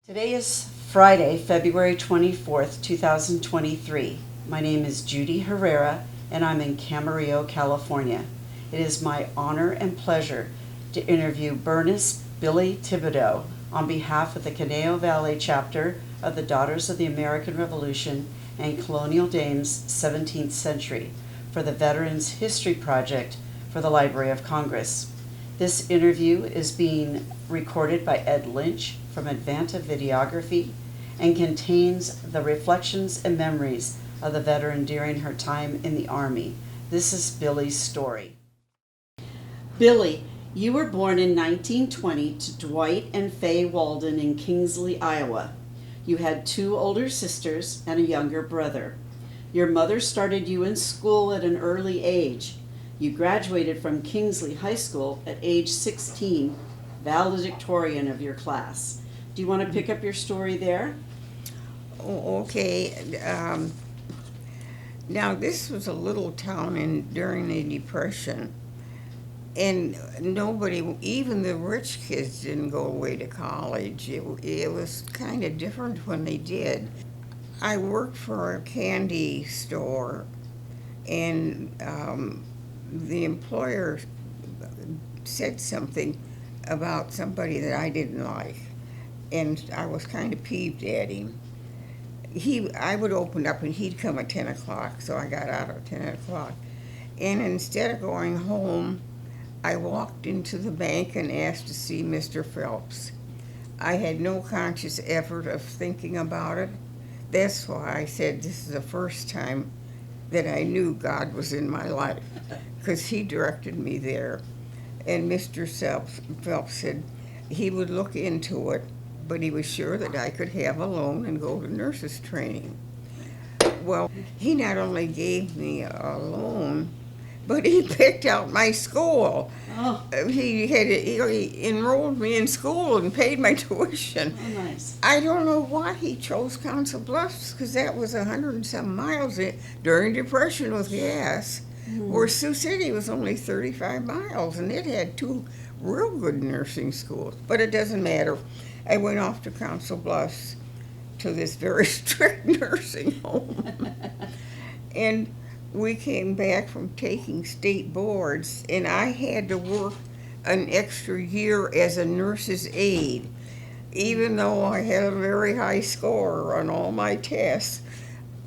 Today is Friday, February 24th, 2023. My name is Judy Herrera, and I'm in Camarillo, California. It is my honor and pleasure to interview Burnice Billie Thibodeau on behalf of the Conejo Valley chapter of the Daughters of the American Revolution and Colonial Dames 17th Century for the Veterans History Project for the Library of Congress. This interview is being recorded by Ed Lynch from Advanta Videography and contains the reflections and memories of the veteran during her time in the Army. This is Billie's story. Billie, you were born in 1920 to Dwight and Faye Walden in Kingsley, Iowa. You had 2 older sisters and a younger brother. Your mother started you in school at an early age. You graduated from Kingsley High School at age 16, valedictorian of your class. Do you want to pick up your story there? Okay. Now, this was a little town during the Depression, and nobody, even the rich kids, didn't go away to college. It was kind of different when they did. I worked for a candy store, and the employer said something about somebody that I didn't like, and I was kind of peeved at him. I would open up and he'd come at 10 o'clock, so I got out at 10 o'clock. And instead of going home, I walked into the bank and asked to see Mr. Phelps. I had no conscious effort of thinking about it. That's why I said this is the first time that I knew God was in my life, because he directed me there. And Mr. Phelps said he would look into it, but he was sure that I could have a loan and go to nurses training. Well, he not only gave me a loan, but he picked out my school. Oh. He enrolled me in school and paid my tuition. Oh, nice. I don't know why he chose Council Bluffs, because that was 100 and some miles during Depression with gas, where Sioux City was only 35 miles, and it had 2 real good nursing schools. But it doesn't matter. I went off to Council Bluffs to this very strict nursing home. And we came back from taking state boards, and I had to work an extra year as a nurse's aide. Even though I had a very high score on all my tests,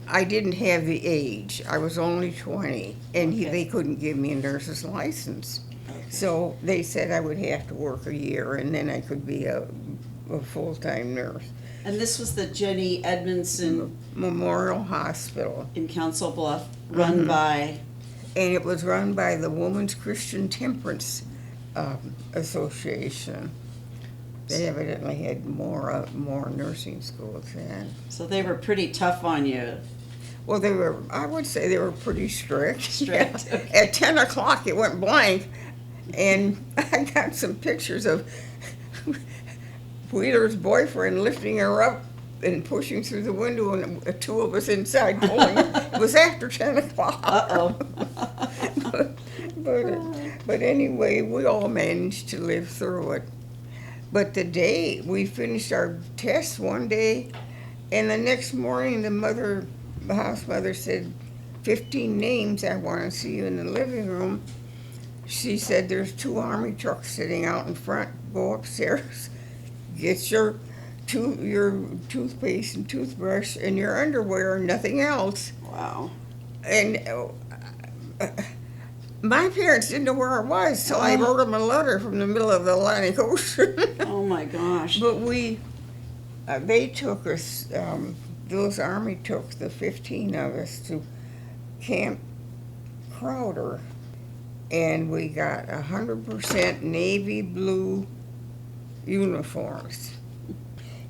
I didn't have the age. I was only 20, and they couldn't give me a nurse's license. Okay. So they said I would have to work a year, and then I could be a full-time nurse. And this was the Jenny Edmondson Memorial Hospital in Council Bluff, run by? And it was run by the Women's Christian Temperance Association. They evidently had more nursing schools then. So they were pretty tough on you. Well, I would say they were pretty strict. Strict. Yeah. Okay. At 10 o'clock it went blank, and I got some pictures of Wheeler's boyfriend lifting her up and pushing through the window, and 2 of us inside pulling her. It was after 10 o'clock. Uh-oh. But anyway, we all managed to live through it. But the day we finished our tests one day, and the next morning the house mother said, 15 names, I want to see you in the living room. She said, there's 2 Army trucks sitting out in front. Go upstairs, get your toothpaste and toothbrush and your underwear and nothing else. Wow. And my parents didn't know where I was, so I wrote them a letter from the middle of the Atlantic Ocean. Oh my gosh. But they took us, those Army took the 15 of us to Camp Crowder, and we got 100% navy blue uniforms.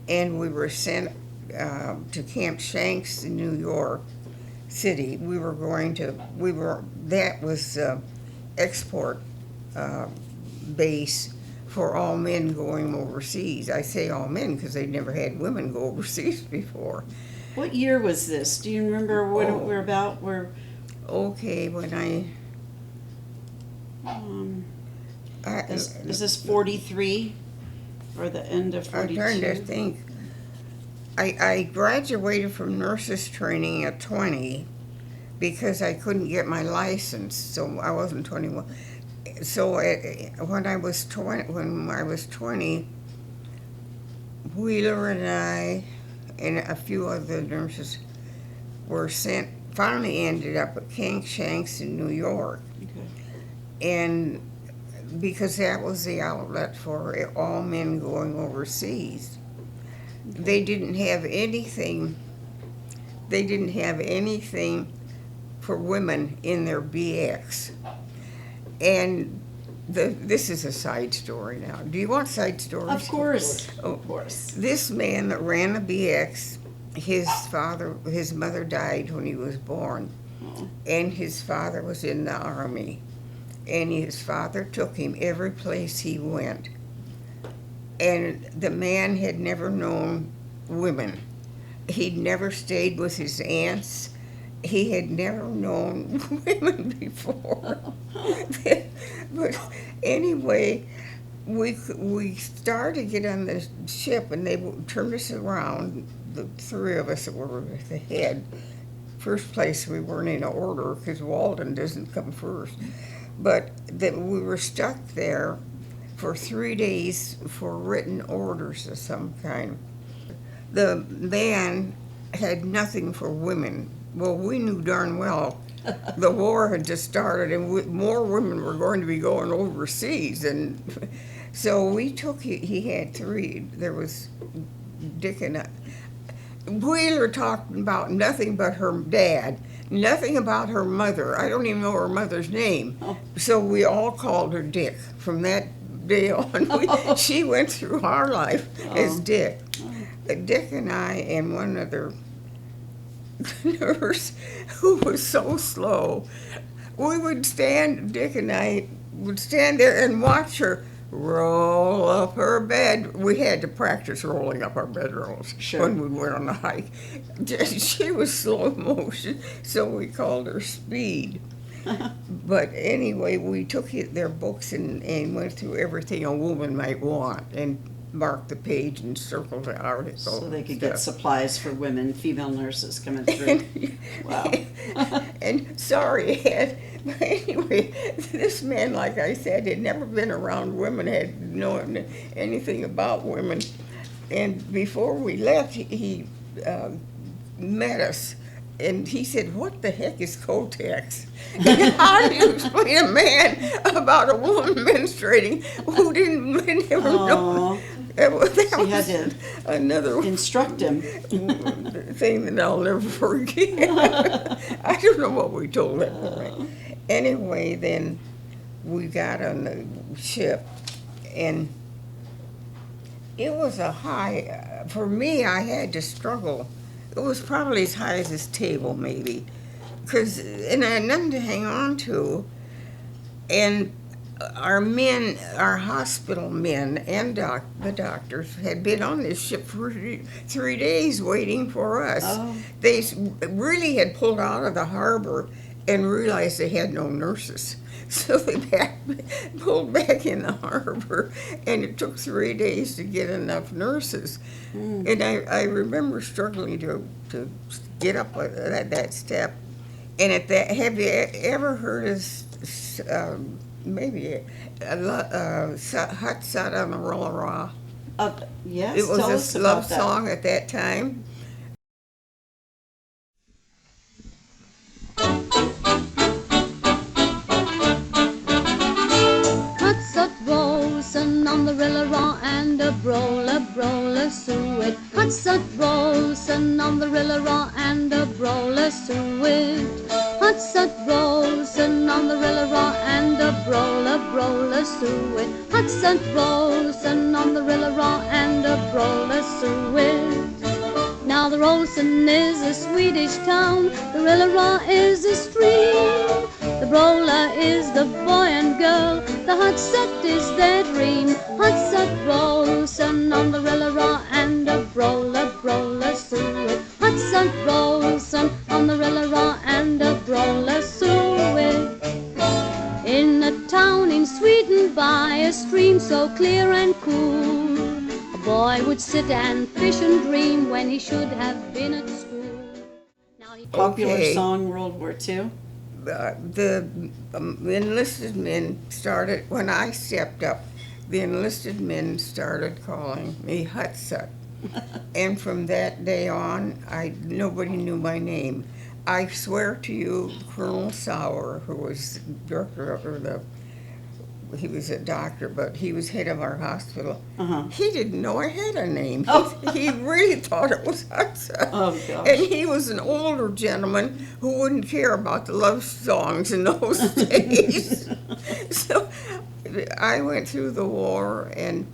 And we were sent to Camp Shanks in New York City. That was export base for all men going overseas. I say all men because they never had women go overseas before. What year was this? Do you remember what we're about? Okay, when is this 43 or the end of 42? I'm trying to think. I graduated from nurses training at 20 because I couldn't get my license, so I wasn't 21. So when I was 20, Wheeler and I and a few other nurses were sent. Finally, ended up at King Shanks in New York, and because that was the outlet for all men going overseas. They didn't have anything. They didn't have anything for women in their BX. And this is a side story now. Do you want side stories? Of course. Oh, of course. This man that ran the BX, his mother died when he was born, and his father was in the Army, and his father took him every place he went. And the man had never known women. He'd never stayed with his aunts. He had never known women before. But anyway, we started to get on the ship, and they turned us around, the three of us that were at the head. First place, we weren't in order because Walden doesn't come first. But we were stuck there for 3 days for written orders of some kind. The man had nothing for women. Well, we knew darn well the war had just started, and more women were going to be going overseas. And so we took, he had three. There was Dick and I. Wheeler talked about nothing but her dad, nothing about her mother. I don't even know her mother's name. So we all called her Dick from that day on. She went through our life as Dick. Dick and I and one other nurse who was so slow. We would stand, Dick and I would stand there and watch her roll up her bed. We had to practice rolling up our bedrolls when we went on a hike. She was slow motion, so we called her Speed. But anyway, we took their books and went through everything a woman might want and marked the page and circled the article. So they could get supplies for women, female nurses coming through. Wow. And sorry, Ed, but anyway, this man, like I said, had never been around women, had known anything about women. And before we left, he met us. And he said, "What the heck is Kotex?" And how do you explain a man about a woman menstruating who didn't ever know? She had to another instruct him. thing that I'll never forget. I don't know what we told him. Anyway, then we got on the ship, and it was a high. For me, I had to struggle. It was probably as high as this table, maybe, and I had nothing to hang on to. And our men, our hospital men and the doctors had been on this ship for 3 days waiting for us. They really had pulled out of the harbor and realized they had no nurses. So they pulled back in the harbor, and it took 3 days to get enough nurses. And I remember struggling to get up that step. And at that, have you ever heard of maybe a hut sat on the Rolla? Yes, it was a love song at that time. On the Rilla and a brawler suet. Hut Rosen on the Rilla and a brawler suet. Hut Rosen on the Rilla and a brawler suet. Hut Rosen on the Rilla and a brawler suet. Now the Rosen is a Swedish town, the Rilla is a stream. The brawler is the boy and girl, the Hut is their dream. stream so clear and cool. A boy would sit and fish and dream when he should have been at school. Now he Popular Okay. song, World War II? The enlisted men started, when I stepped up, the enlisted men started calling me Hutsut. And from that day on, nobody knew my name. I swear to you, Colonel Sauer, who was director of he was a doctor, but he was head of our hospital. Uh-huh. He didn't know I had a name. Oh. He really thought it was Hutsut. Oh, gosh. And he was an older gentleman who wouldn't care about the love songs in those days. So I went through the war, and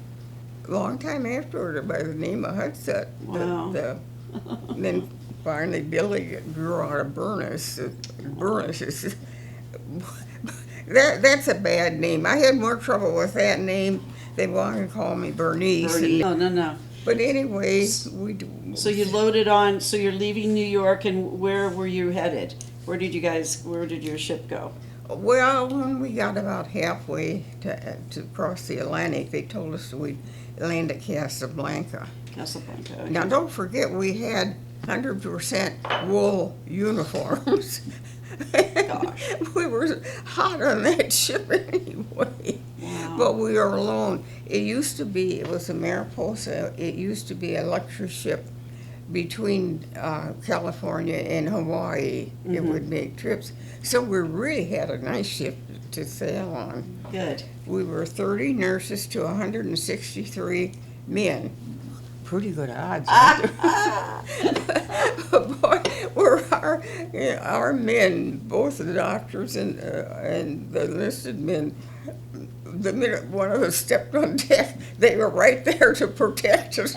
a long time afterward, by the name of Hutsut. Wow. Then finally Billy grew out of Burnice. Burnice is, that's a bad name. I had more trouble with that name. They wanted to call me Burnice. Bernie. Oh, no. But anyway, we do. So you loaded on, so you're leaving New York, and where were you headed? Where did your ship go? Well, when we got about halfway to cross the Atlantic, they told us we'd land at Casablanca. Casablanca. Okay. Now, don't forget, we had 100% wool uniforms. Gosh. We were hot on that ship anyway. Wow. But we were alone. It was a Mariposa. It used to be a lecture ship between California and Hawaii. It would make trips. So we really had a nice ship to sail on. Good. We were 30 nurses to 163 men. Pretty good odds. Boy, were our men, both the doctors and the enlisted men, the minute one of us stepped on deck, they were right there to protect us,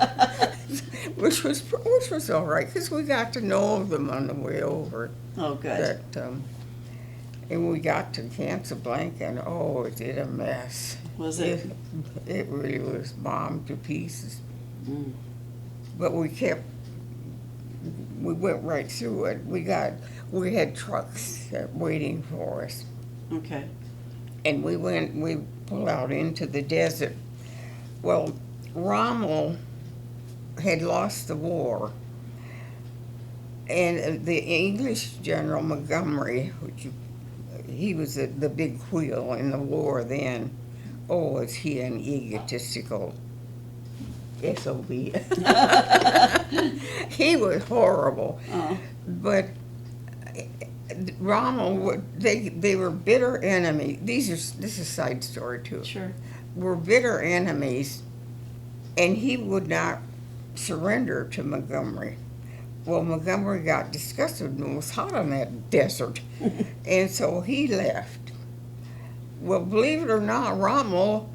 which was all right, because we got to know them on the way over. Oh, good. And we got to Casablanca, and oh, it did a mess. Was it? It really was bombed to pieces. Mm. But we went right through it. We had trucks waiting for us. Okay. And we pulled out into the desert. Well, Rommel had lost the war. And the English General Montgomery, he was the big wheel in the war then. Oh, was he an egotistical SOB. He was horrible. Oh. But Rommel, they were bitter enemies. This is a side story too. Sure. Were bitter enemies, and he would not surrender to Montgomery. Well, Montgomery got disgusted and was hot on that desert, and so he left. Well, believe it or not, Rommel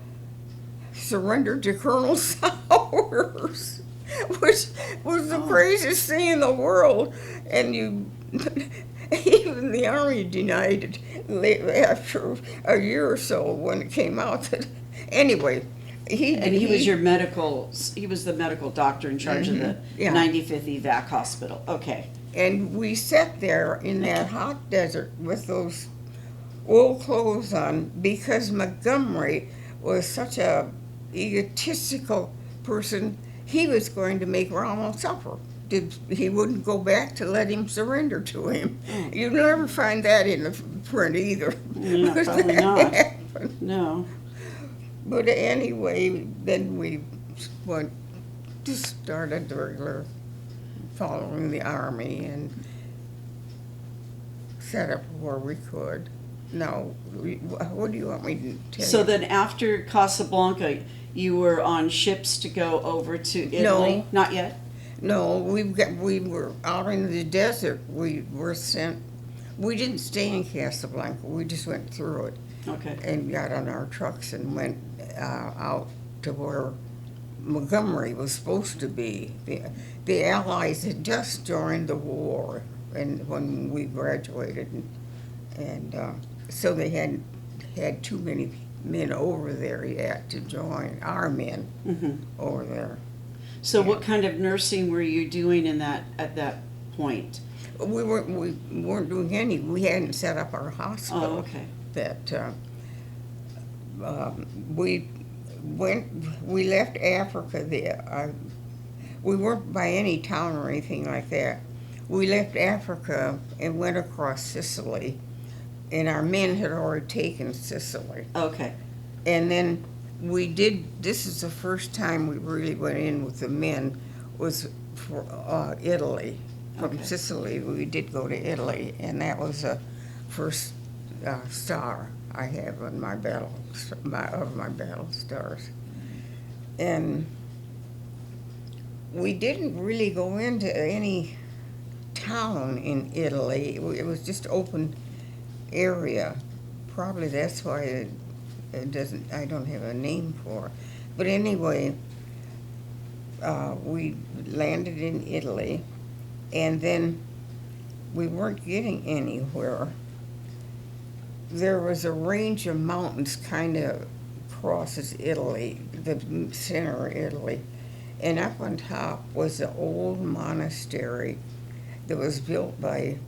surrendered to Colonel Sauers, which was the craziest thing in the world. And even the Army denied it after a year or so when it came out that, anyway, he was the medical doctor in charge of the Yeah. 95th Evac Hospital. Okay. And we sat there in that hot desert with those wool clothes on because Montgomery was such a egotistical person. He was going to make Rommel suffer. He wouldn't go back to let him surrender to him. You'll never find that in the print either. No, probably not. No. But anyway, then we just started the regular following the Army and set up where we could. No, what do you want me to tell So you? then after Casablanca, you were on ships to go over to Italy? No. Not yet? No, we were out in the desert. We were sent. We didn't stay in Casablanca. We just went through it Okay. and got on our trucks and went out to where Montgomery was supposed to be. The Allies had just joined the war, and when we graduated, and so they had too many men over there yet to join our men over there. So what kind of nursing were you doing at that point? We weren't doing any. We hadn't set up our hospital. Oh, okay. That we left Africa there. We weren't by any town or anything like that. We left Africa and went across Sicily, and our men had already taken Sicily. Okay. And then this is the first time we really went in with the men, was for Italy. From Okay. Sicily, we did go to Italy, and that was the first star I have on my battle stars. And we didn't really go into any town in Italy. It was just open area. Probably that's why it doesn't. I don't have a name for it. But anyway, we landed in Italy, and then we weren't getting anywhere. There was a range of mountains kind of crosses Italy, the center of Italy, and up on top was the old monastery that was built by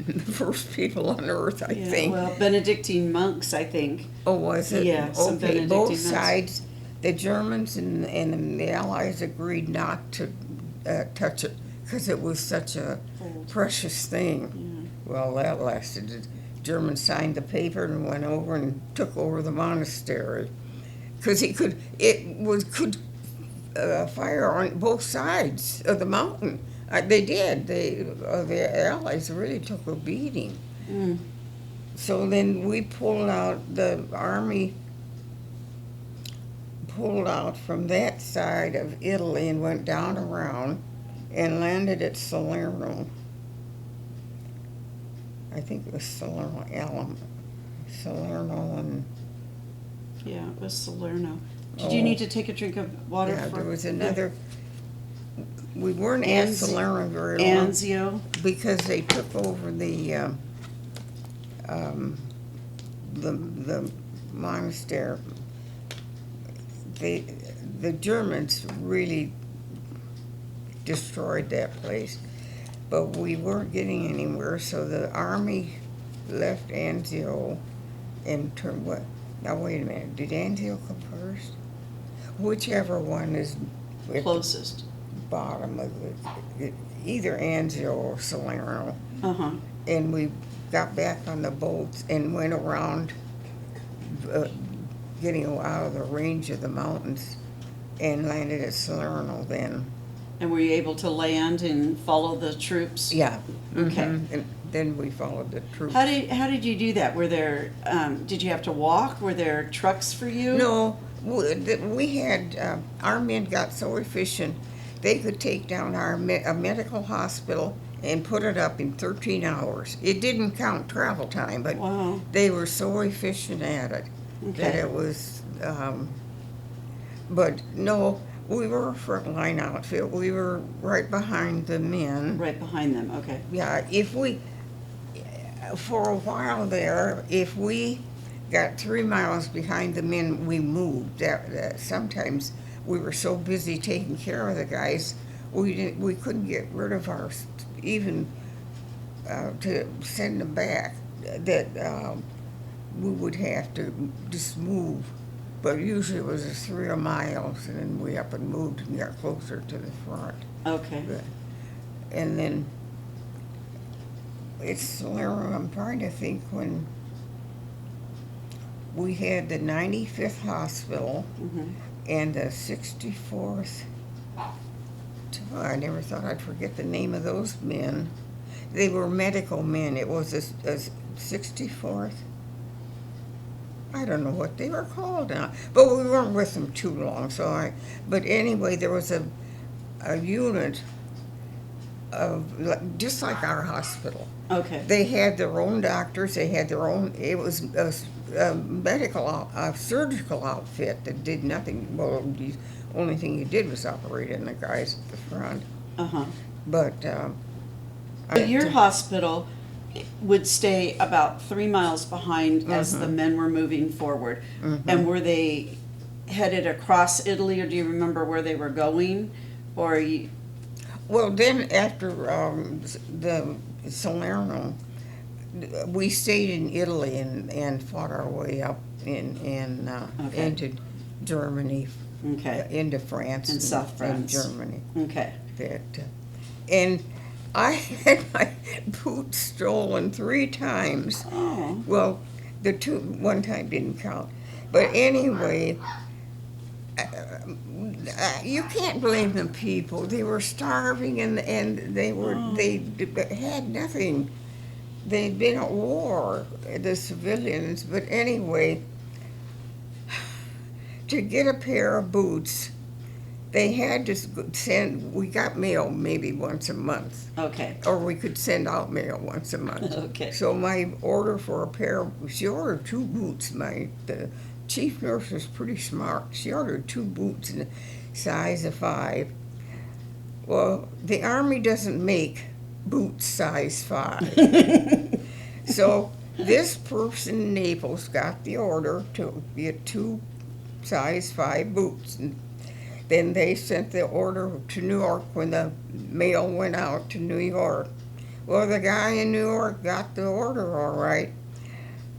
the first people on earth, I think. Well, Benedictine monks, I think. Oh, was it? Yeah, some Okay, Benedictine both monks. sides, the Germans and the Allies agreed not to touch it because it was such a Old. precious thing. Well, that lasted. The Germans signed the paper and went over and took over the monastery because could fire on both sides of the mountain. They did. The Allies really took a beating. Mm. So then we pulled out, the army pulled out from that side of Italy and went down around and landed at Salerno. I think it was Salerno and... Yeah, it was Salerno. Did Oh. you need to take a drink of water? Yeah, for, there was another... We weren't at Anzio. Salerno very long Anzio. because they took over the monastery. The Germans really destroyed that place, but we weren't getting anywhere, so the army left Anzio and turned what? Now wait a minute, did Anzio come first? Whichever one is at the Closest. bottom of either Anzio or Salerno. Uh-huh. And we got back on the boats and went around, getting out of the range of the mountains, and landed at Salerno then. And were you able to land and follow the troops? Yeah. Okay. And then we followed the troops. How did you do that? Were there did you have to walk? Were there trucks for you? No, we had, our men got so efficient, they could take down a medical hospital and put it up in 13 hours. It didn't count travel time, but Wow. they were so efficient at it that Okay. it was, but no, we were a frontline outfit. We were right behind the men. Right behind them. Okay. Yeah, for a while there, if we got 3 miles behind the men, we moved. That sometimes we were so busy taking care of the guys, we couldn't get rid of even to send them back. That we would have to just move. But usually it was 3 miles, and then we up and moved and got closer to the front. Okay. And then it's Salerno. I'm trying to think when we had the 95th hospital Mm-hmm. and the 64th. Oh, I never thought I'd forget the name of those men. They were medical men. It was a 64th. I don't know what they were called now, but we weren't with them too long. But anyway, there was a unit of just like our hospital. Okay. They had their own doctors. They had their own. It was a surgical outfit that did nothing. Well, the only thing you did was operate on the guys at the front. Uh-huh. But Your hospital would stay about 3 miles behind as the men were moving forward. And were they headed across Italy, or do you remember where they were going? Or you... Well, then after the Salerno, we stayed in Italy and fought our way up Okay. into Germany, Okay. into France And South France. and Germany. Okay. And I had my boots stolen 3 times. Oh. Well, one time didn't count. But anyway, you can't blame the people. They were starving and they had nothing. They'd been at war, the civilians. But anyway, to get a pair of boots, they had to we got mail maybe once a month. Okay. Or we could send out mail once a month. Okay. So my order for a pair, she ordered 2 boots. The chief nurse was pretty smart. She ordered 2 boots in a size of 5. Well, the Army doesn't make boots size 5. So this person in Naples got the order to get 2 size 5 boots. And then they sent the order to New York when the mail went out to New York. Well, the guy in New York got the order all right,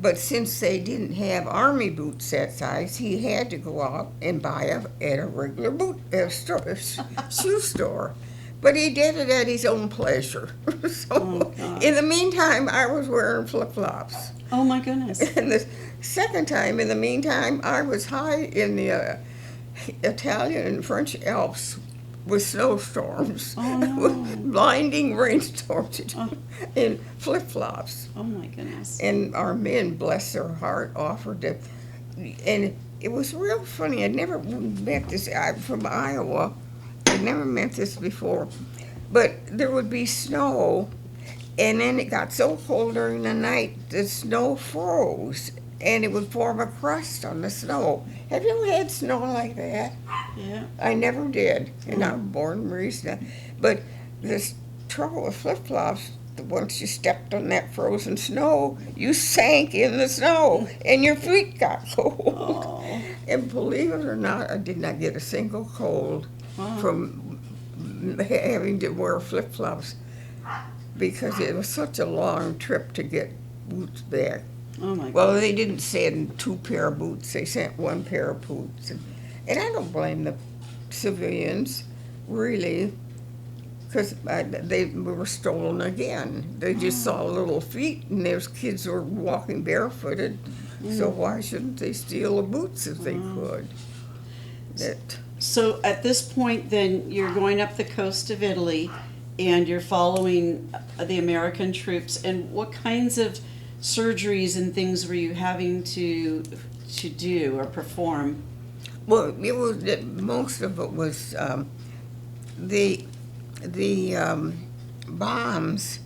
but since they didn't have Army boots that size, he had to go out and buy at a regular shoe store. But he did it at his own pleasure. So in the meantime, I was wearing flip-flops. Oh my goodness. And the second time, in the meantime, I was high in the Italian and French Alps with snowstorms, Oh, no. with blinding rainstorms, Oh. in flip-flops. Oh my goodness. And our men, bless their heart, offered to, and it was real funny. I never met this. I'm from Iowa. I'd never met this before, but there would be snow, and then it got so cold during the night, the snow froze, and it would form a crust on the snow. Have you ever had snow like that? Yeah. I never did, and I'm born and raised now. But this trouble with flip-flops, once you stepped on that frozen snow, you sank in the snow, and your feet got cold. Oh. And believe it or not, I did not get a single cold from having to wear flip-flops, because it was such a long trip to get boots back. Oh my Well, goodness. they didn't send 2 pair of boots. They sent 1 pair of boots. And I don't blame the civilians, really, because they were stolen again. They just saw little feet, and those kids were walking barefooted. So why shouldn't they steal the boots if they could? So at this point, then, you're going up the coast of Italy, and you're following the American troops. And what kinds of surgeries and things were you having to do or perform? Well, it was most of it was the bombs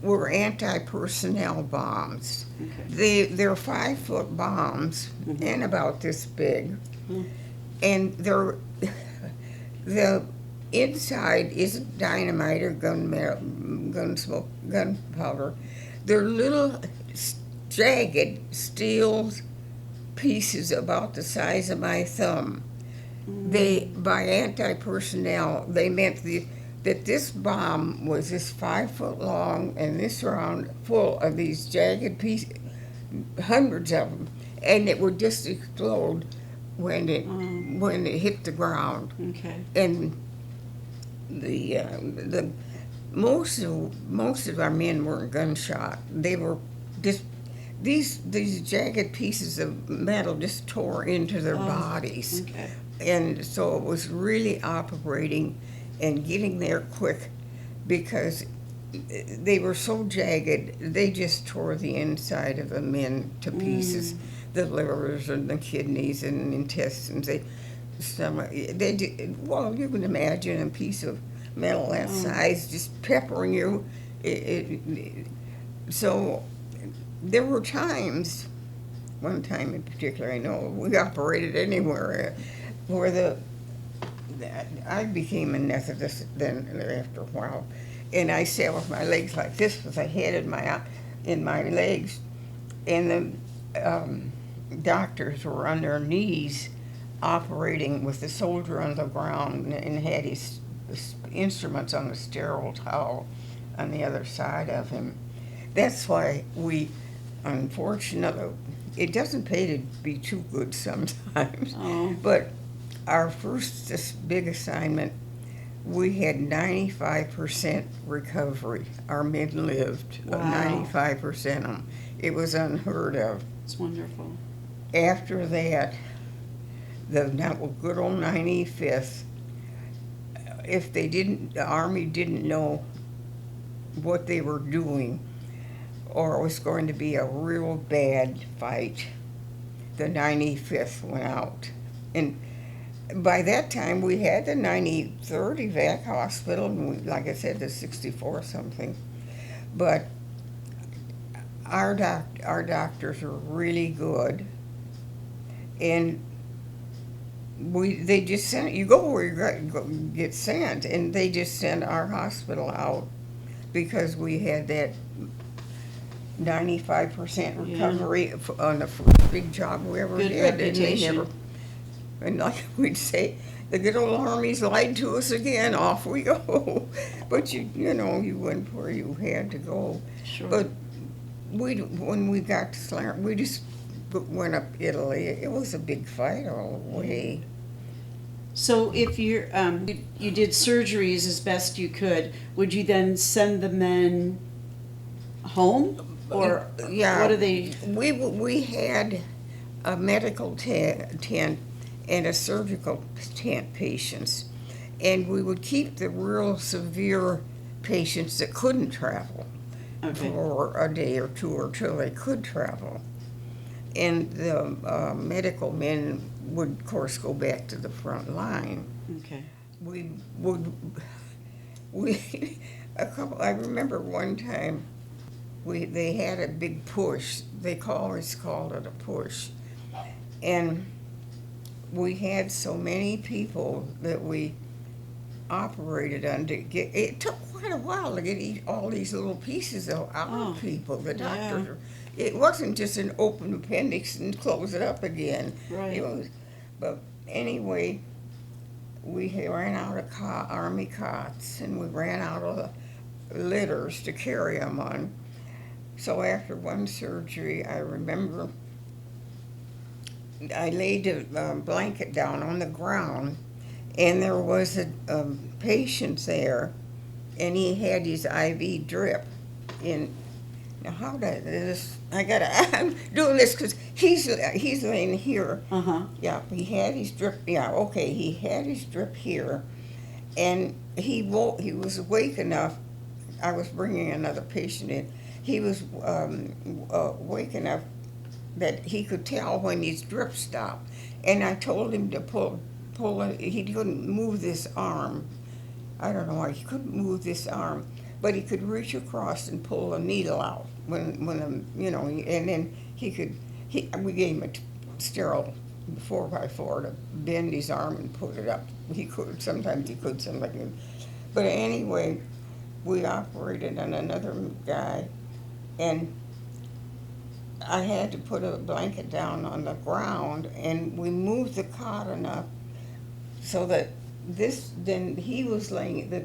were anti-personnel bombs. Okay. They're 5-foot bombs and about this big, and the inside isn't dynamite or gunpowder. They're little jagged steel pieces about the size of my thumb. They, by anti-personnel, they meant that this bomb was this 5-foot long and this round full of these jagged pieces, hundreds of them, and it would just explode when it hit the ground. Okay. And most of our men weren't gunshot. They were just these jagged pieces of metal just tore into their bodies. Okay. And so it was really operating and getting there quick, because they were so jagged, they just tore the inside of the men to pieces. The livers and the kidneys and intestines, stomach. Well, you can imagine a piece of metal that size just peppering you. So there were times, one time in particular, I know, we operated anywhere where I became an anesthetist then after a while, and I sat with my legs like this with a head in my legs, and the doctors were on their knees operating with the soldier on the ground and had his instruments on the sterile towel on the other side of him. That's why we, unfortunately, it doesn't pay to be too good sometimes. Oh. But our first this big assignment, we had 95% recovery. Our men lived. Wow. 95% of them. It was unheard of. It's wonderful. After that, the good old 95th, if the Army didn't know what they were doing, or it was going to be a real bad fight, the 95th went out. And by that time, we had the 93rd Evac Hospital, and we, like I said, the 64 something. But our doctors are really good, and they just sent, you go where you get sent, and they just sent our hospital out because we had that 95% recovery on the first big job we ever Good did. reputation. And like we'd say, the good old Army's lied to us again, off we go. But you know, you went where you had to go. Sure. But when we got to Salerno, we just went up Italy. It was a big fight all the way. So if you did surgeries as best you could, would you then send the men home, or Yeah. what do they? We had a medical tent and a surgical tent patients, and we would keep the real severe patients that couldn't travel for a day or two or till they could travel. And the medical men would, of course, go back to the front line. Okay. I remember one time they had a big push. They always called it a push. And we had so many people that we operated on to get. It took quite a while to get all these little pieces out of people. The doctors, it wasn't just an open appendix and close it up again. Right. It was, but anyway, we ran out of Army cots, and we ran out of litters to carry them on. So after one surgery, I remember I laid a blanket down on the ground, and there was a patient there, and he had his IV drip. Now how did this? I'm doing this because he's laying here. Yeah, he had his drip. Yeah, okay, he had his drip here, and he was awake enough. I was bringing another patient in. He was awake enough that he could tell when his drip stopped, and I told him to pull it. He couldn't move this arm. I don't know why he couldn't move this arm, but he could reach across and pull a needle out when you know, and then we gave him a sterile 4x4 to bend his arm and put it up. He could, sometimes he could, sometimes he couldn't. But anyway, we operated on another guy, and I had to put a blanket down on the ground, and we moved the cot enough so that then he was laying, the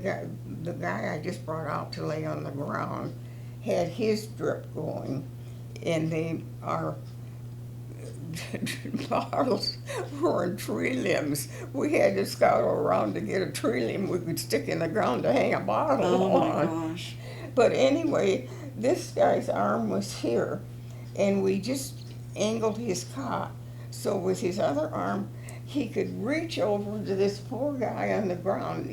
guy I just brought out to lay on the ground had his drip going, and our bottles were in tree limbs. We had to scout around to get a tree limb we could stick in the ground to hang a bottle on. Oh my gosh. But anyway, this guy's arm was here, and we just angled his cot so with his other arm he could reach over to this poor guy on the ground.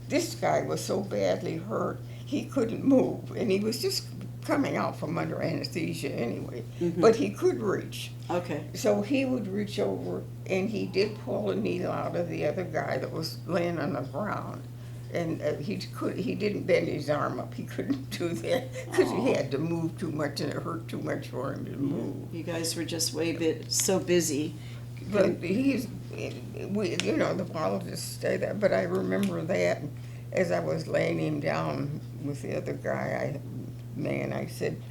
This guy was so badly hurt he couldn't move, and he was just coming out from under anesthesia anyway, but he could reach. Okay. So he would reach over, and he did pull a needle out of the other guy that was laying on the ground. And he didn't bend his arm up. He couldn't do that because he had to move too much, and it hurt too much for him to move. You guys were just so busy. But the pathologists say that. But I remember that as I was laying him down with the other guy, I said,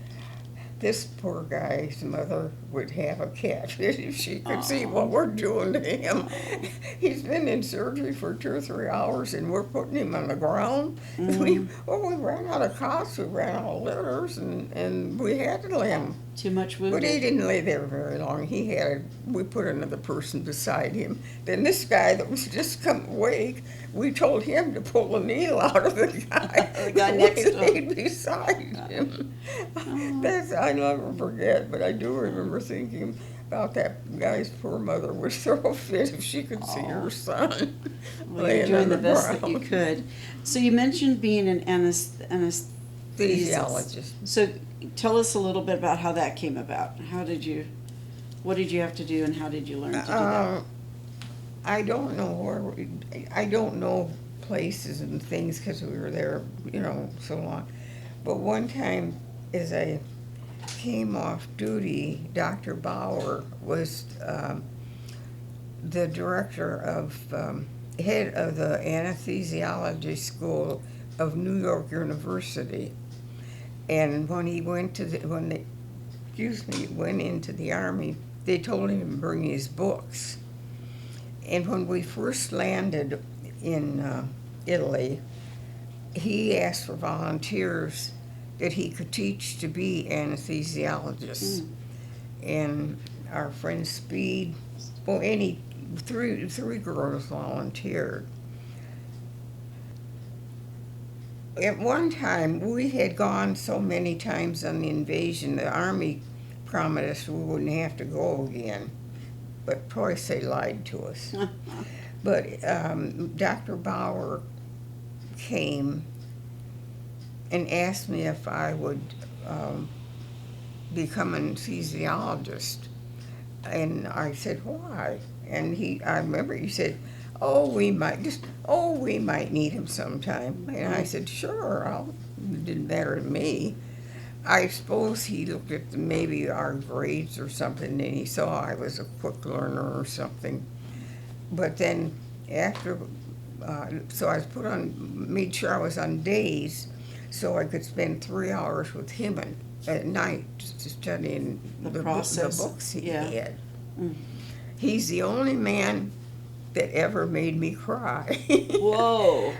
this poor guy's mother would have a cat if she could see what we're doing to him. He's been in surgery for 2 or 3 hours, and we're putting him on the ground. We ran out of cots, we ran out of litters, and we had to lay him Too much But he wounded. didn't lay there very long. We put another person beside him. Then this guy that was just come awake, we told him to pull the needle out of the guy. The guy that next we to him. laid beside him. I'll never forget, but I do remember thinking about that guy's poor mother would throw a fit if she could see her son. Well, you're laying doing on the best that you ground. could. So you mentioned being an anesthesiologist. Physiologist. So tell us a little bit about how that came about. What did you have to do, and how did you learn to do that? I don't know I don't know places and things because we were there, so long. But one time, as I came off duty, Dr. Bauer was the director of, head of the anesthesiology school of New York University. And when he went went into the Army, they told him to bring his books. And when we first landed in Italy, he asked for volunteers that he could teach to be anesthesiologists. And our friend Speed, three girls volunteered. At one time, we had gone so many times on the invasion, the Army promised us we wouldn't have to go again. But twice they lied to us. But Dr. Bauer came and asked me if I would become an anesthesiologist. And I said, why? And I remember he said, we might need him sometime. And I said, sure, it didn't matter to me. I suppose he looked at maybe our grades or something, and he saw I was a quick learner or something. But then after, so I was made sure I was on days, so I could spend 3 hours with him at night studying the books he had. He's the only man that ever made me cry. Whoa.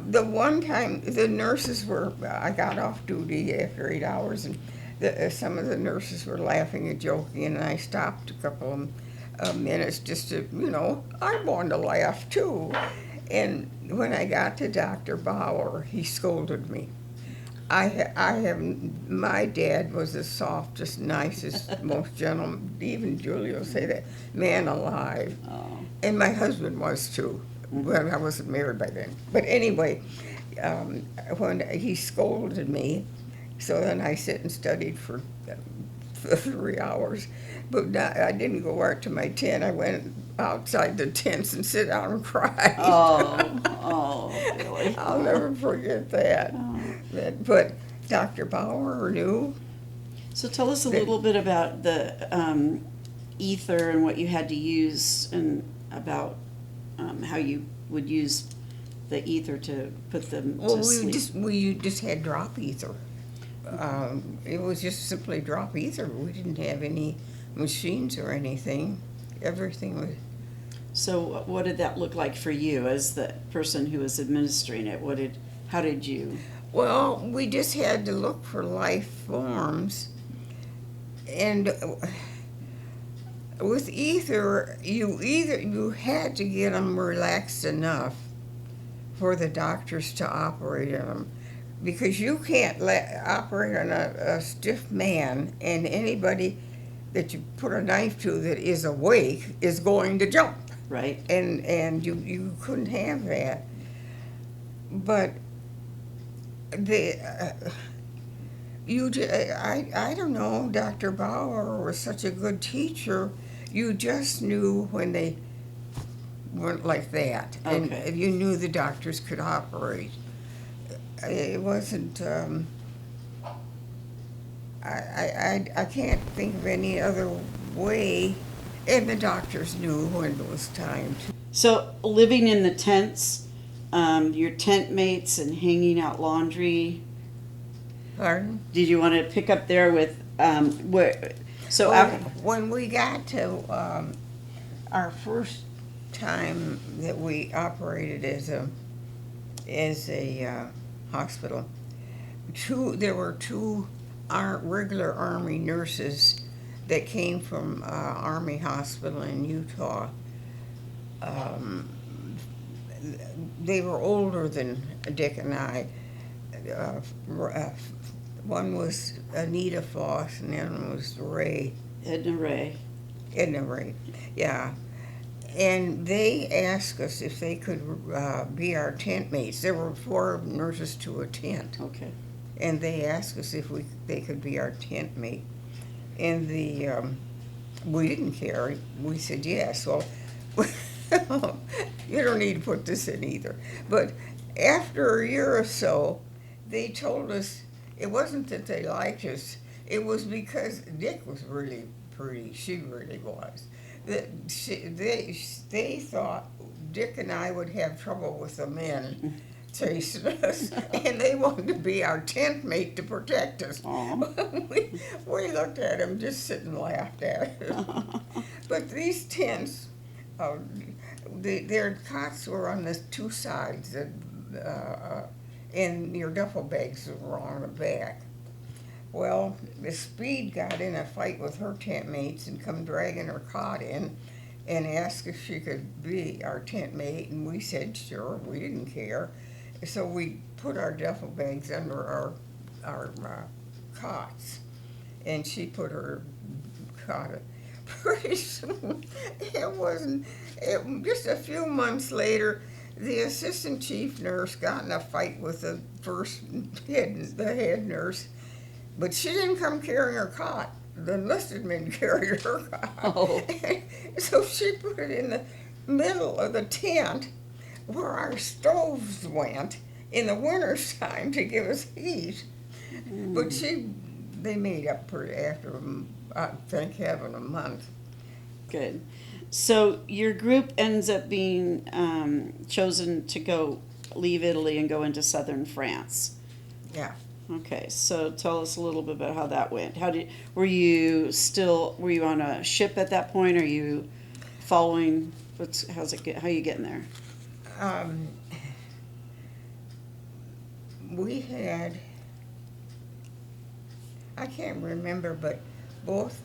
The one time the nurses I got off duty after 8 hours, and some of the nurses were laughing and joking, and I stopped a couple of minutes just to, I wanted to laugh too. And when I got to Dr. Bauer, he scolded me. My dad was the softest, nicest, most gentle, even Julia will say that, man alive. Oh. And my husband was too. Well, I wasn't married by then. But anyway, when he scolded me, so then I sit and studied for 3 hours. But I didn't go out to my tent. I went outside the tents and sit down and cried. Oh, really? I'll never forget that. But Dr. Bauer knew. So tell us a little bit about the ether and what you had to use, and about how you would use the ether to put them to sleep. We just had drop ether. It was just simply drop ether. We didn't have any machines or anything. Everything was. So what did that look like for you as the person who was administering it? How did you? Well, we just had to look for life forms, and with ether, you had to get them relaxed enough for the doctors to operate on them, because you can't operate on a stiff man, and anybody that you put a knife to that is awake is going to jump. Right. And you couldn't have that. But I don't know, Dr. Bauer was such a good teacher. You just knew when they weren't like that. Okay. And you knew the doctors could operate. It wasn't, I can't think of any other way. And the doctors knew when it was time to. So living in the tents, your tent mates, and hanging out laundry. Pardon? Did you want to pick up there with where? So When we got to our first time that we operated as a hospital, there were two our regular Army nurses that came from Army Hospital in Utah. They were older than Dick and I. One was Anita Foss, and the other one was Ray. Edna Ray. Edna Ray, yeah. And they asked us if they could be our tent mates. There were 4 nurses to a tent. Okay. And they asked us if they could be our tent mate. And we didn't care. We said yes. Well, you don't need to put this in either. But after a year or so, they told us it wasn't that they liked us. It was because Dick was really pretty. She really was. They thought Dick and I would have trouble with the men chasing us, and they wanted to be our tent mate to protect us. we looked at him, just sit and laughed at him. But these tents, their cots were on the 2 sides, and your duffel bags were on the back. Well, the Speed got in a fight with her tent mates and come dragging her cot in and asked if she could be our tent mate, and we said sure, we didn't care. So we put our duffel bags under our cots, and she put her cot. Pretty soon, just a few months later, the assistant chief nurse got in a fight with the head nurse, but she didn't come carrying her cot. The enlisted men carried her cot. Oh. So she put it in the middle of the tent where our stoves went in the winter time to give us heat. But they made up for it after, thank heaven, a month. Good. So your group ends up being chosen to leave Italy and go into southern France. Yeah. Okay, so tell us a little bit about how that went. Were you on a ship at that point? Are you following? How are you getting there? We had, I can't remember, but both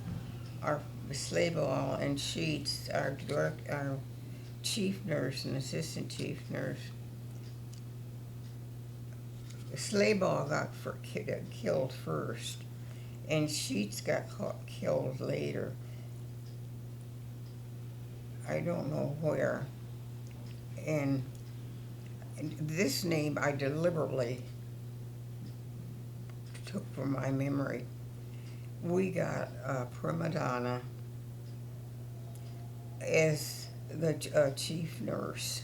our Slayball and Sheets, our chief nurse and assistant chief nurse, Slayball got killed first, and Sheets got killed later. I don't know where. And this name I deliberately took from my memory. We got Prima Donna as the chief nurse.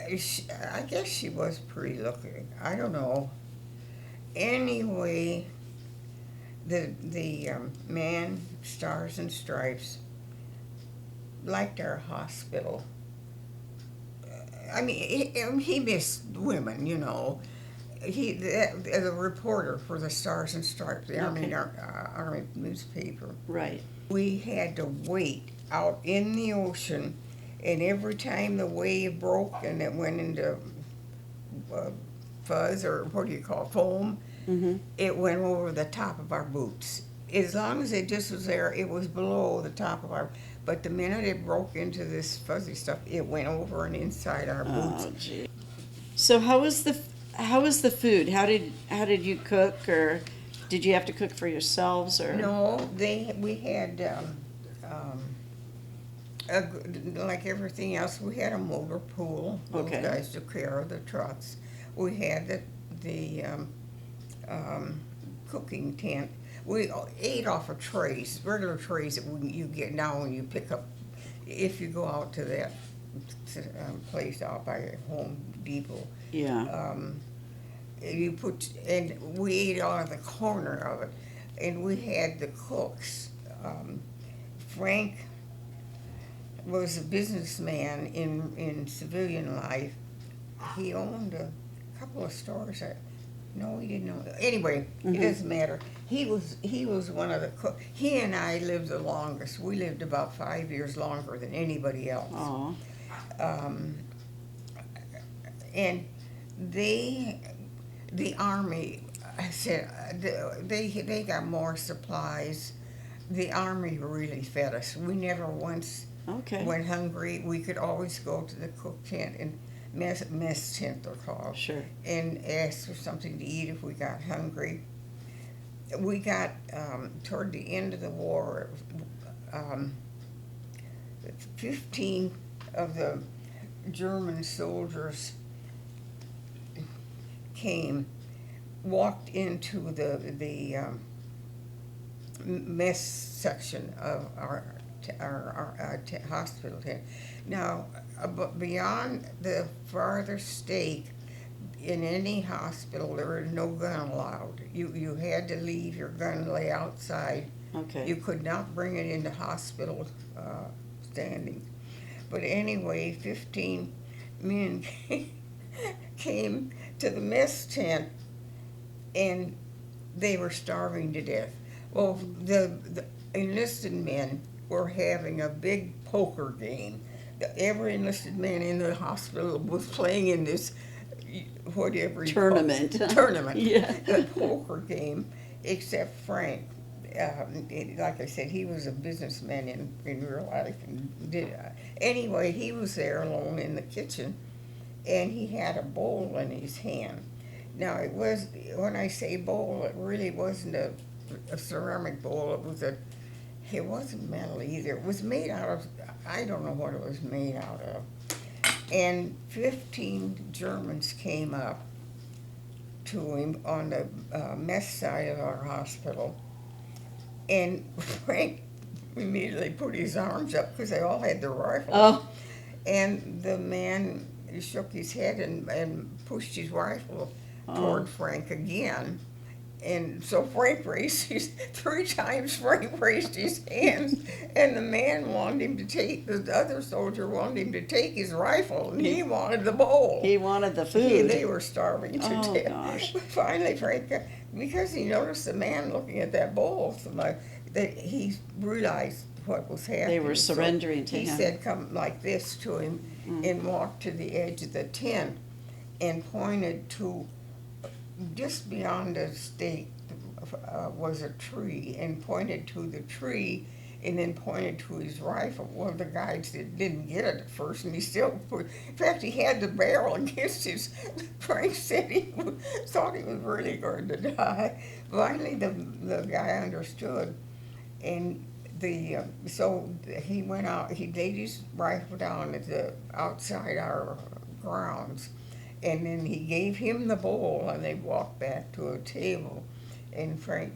I guess she was pretty looking. I don't know. Anyway, the man, Stars and Stripes, liked our hospital. I mean, he missed women, you know. The reporter for the Stars and Stripes, the Army newspaper. Right. We had to wait out in the ocean, and every time the wave broke and it went into fuzz, or what do you call it, foam, it went over the top of our boots. As long as it just was there, it was below the top of our. But the minute it broke into this fuzzy stuff, it went over and inside our boots. Oh, gee. So how was the food? How did you cook, or did you have to cook for yourselves, or? No, we had like everything else. We had a motor pool. Those guys took care of the trucks. We had the cooking tent. We ate off of trays, regular trays that you get now when you pick up, if you go out to that place out by Home Depot. Yeah. And we ate out of the corner of it, and we had the cooks. Frank was a businessman in civilian life. He owned a couple of stores. No, he didn't know. Anyway, it doesn't matter. He was one of the cooks. He and I lived the longest. We lived about 5 years longer than anybody else. Aww. And the Army, I said, they got more supplies. The Army really fed us. We never once Okay. went hungry. We could always go to the cook tent and mess tent they're called, Sure. and ask for something to eat if we got hungry. We got, toward the end of the war, 15 of the German soldiers walked into the mess section of our hospital tent. Now, but beyond the farther stake, in any hospital, there was no gun allowed. You had to leave your gun lay outside. Okay. You could not bring it into hospital standing. But anyway, 15 men came to the mess tent, and they were starving to death. Well, the enlisted men were having a big poker game. Every enlisted man in the hospital was playing in this whatever you call it, tournament, Yeah. the poker game, except Frank. Like I said, he was a businessman in real life, and anyway, he was there alone in the kitchen, and he had a bowl in his hand. Now, it was, when I say bowl, it really wasn't a ceramic bowl. It wasn't metal either. It was made out of, I don't know what it was made out of. And 15 Germans came up to him on the mess side of our hospital, and Frank immediately put his arms up because they all had their rifles. Oh. And the man shook his head and pushed his rifle toward Frank again. And so Frank raised his, 3 times Frank raised his hands, and the man wanted him to take, the other soldier wanted him to take his rifle, and he wanted the bowl. He wanted the food. They were starving to death. Gosh. But finally, Frank, because he noticed the man looking at that bowl, that he realized what was happening. They were surrendering to him. He said, "Come like this" to him, and walked to the edge of the tent and pointed to, just beyond the stake was a tree, and pointed to the tree, and then pointed to his rifle. Well, the guys didn't get it at first, and he still put, in fact, he had the barrel against his, Frank said he thought he was really going to die. Finally, the guy understood, and so he went out, he laid his rifle down at the outside our grounds, and then he gave him the bowl, and they walked back to a table. And Frank,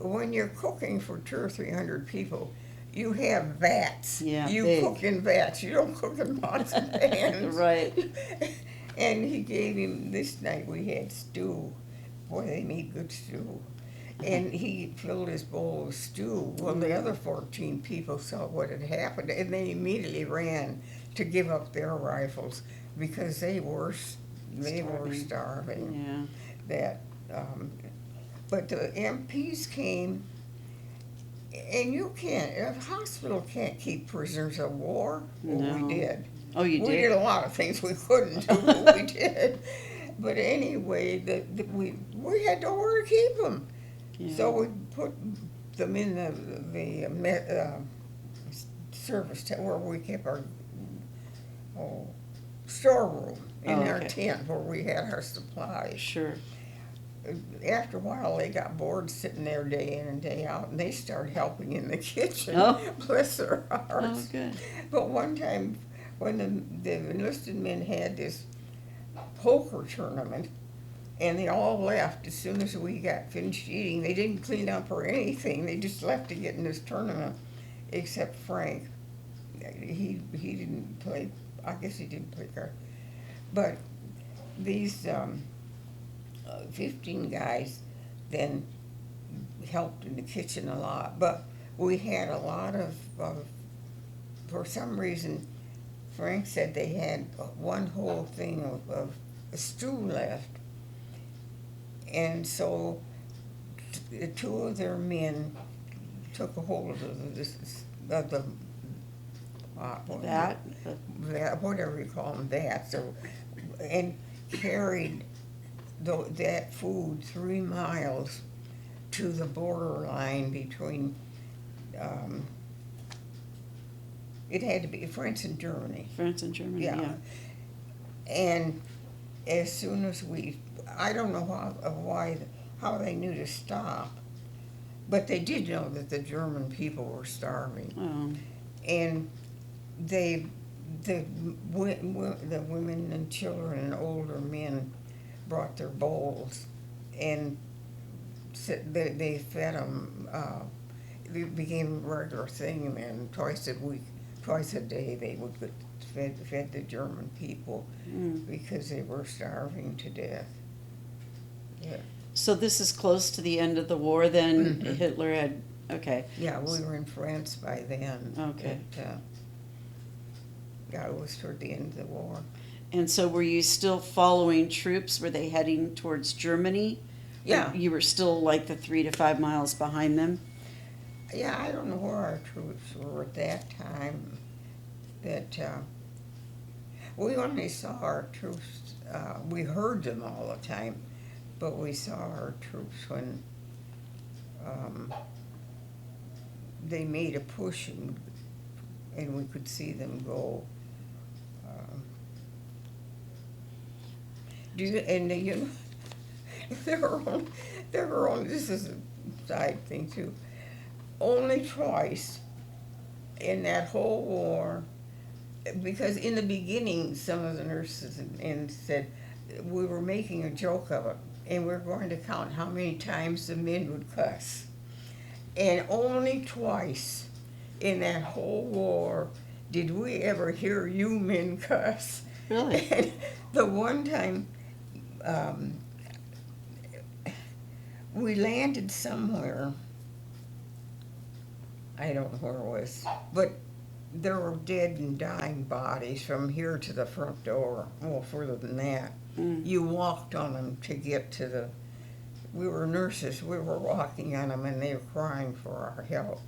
when you're cooking for 200 or 300 people, you have vats. Yeah, you big. cook in vats. You don't cook in pots and pans. Right. And he gave him, this night we had stew. Boy, they made good stew. And he filled his bowl with stew. Well, the other 14 people saw what had happened, and they immediately ran to give up their rifles because they were starving. Yeah. But the MPs came, and a hospital can't keep prisoners of war. Well, No. we did. Oh, you We did? did a lot of things we couldn't do, but we did. But anyway, we had nowhere to keep them. Yeah. So we put them in the service tent where we kept our storeroom in our tent where we had our supplies. Sure. After a while, they got bored sitting there day in and day out, and they started helping in the kitchen. Oh. Bless their hearts. Oh, good. But one time, when the enlisted men had this poker tournament, and they all left as soon as we got finished eating. They didn't clean up or anything. They just left to get in this tournament, except Frank. He didn't play. I guess he didn't play cards. But these 15 guys then helped in the kitchen a lot. But we had a lot of for some reason, Frank said they had one whole thing of stew left. And so 2 of their men took a hold of the whatever you call them, that, so, and carried that food 3 miles to the borderline between, it had to be France and Germany. France and Germany, Yeah. yeah. And as soon as I don't know how they knew to stop, but they did know that the German people were starving. Oh, And the women and children and older men brought their bowls, and they fed them. It became a regular thing, and twice a day, they would get fed the German people because they were starving to death. Yeah. so this is close to the end of the war then? Mhm. Hitler had, okay. Yeah, we were in France by then. Okay. Yeah, it was toward the end of the war. And so were you still following troops? Were they heading towards Germany? Yeah. You were still like the 3 to 5 miles behind them? Yeah, I don't know where our troops were at that time. We only saw our troops, we heard them all the time, but we saw our troops when they made a push and we could see them go. There were only, this is a side thing too, only twice in that whole war, because in the beginning, some of the nurses and said we were making a joke of it, and we're going to count how many times the men would cuss. And only twice in that whole war did we ever hear you men cuss. Really? And the one time we landed somewhere, I don't know where it was, but there were dead and dying bodies from here to the front door, well, further than that. You walked on them to get to we were nurses, we were walking on them and they were crying for our help.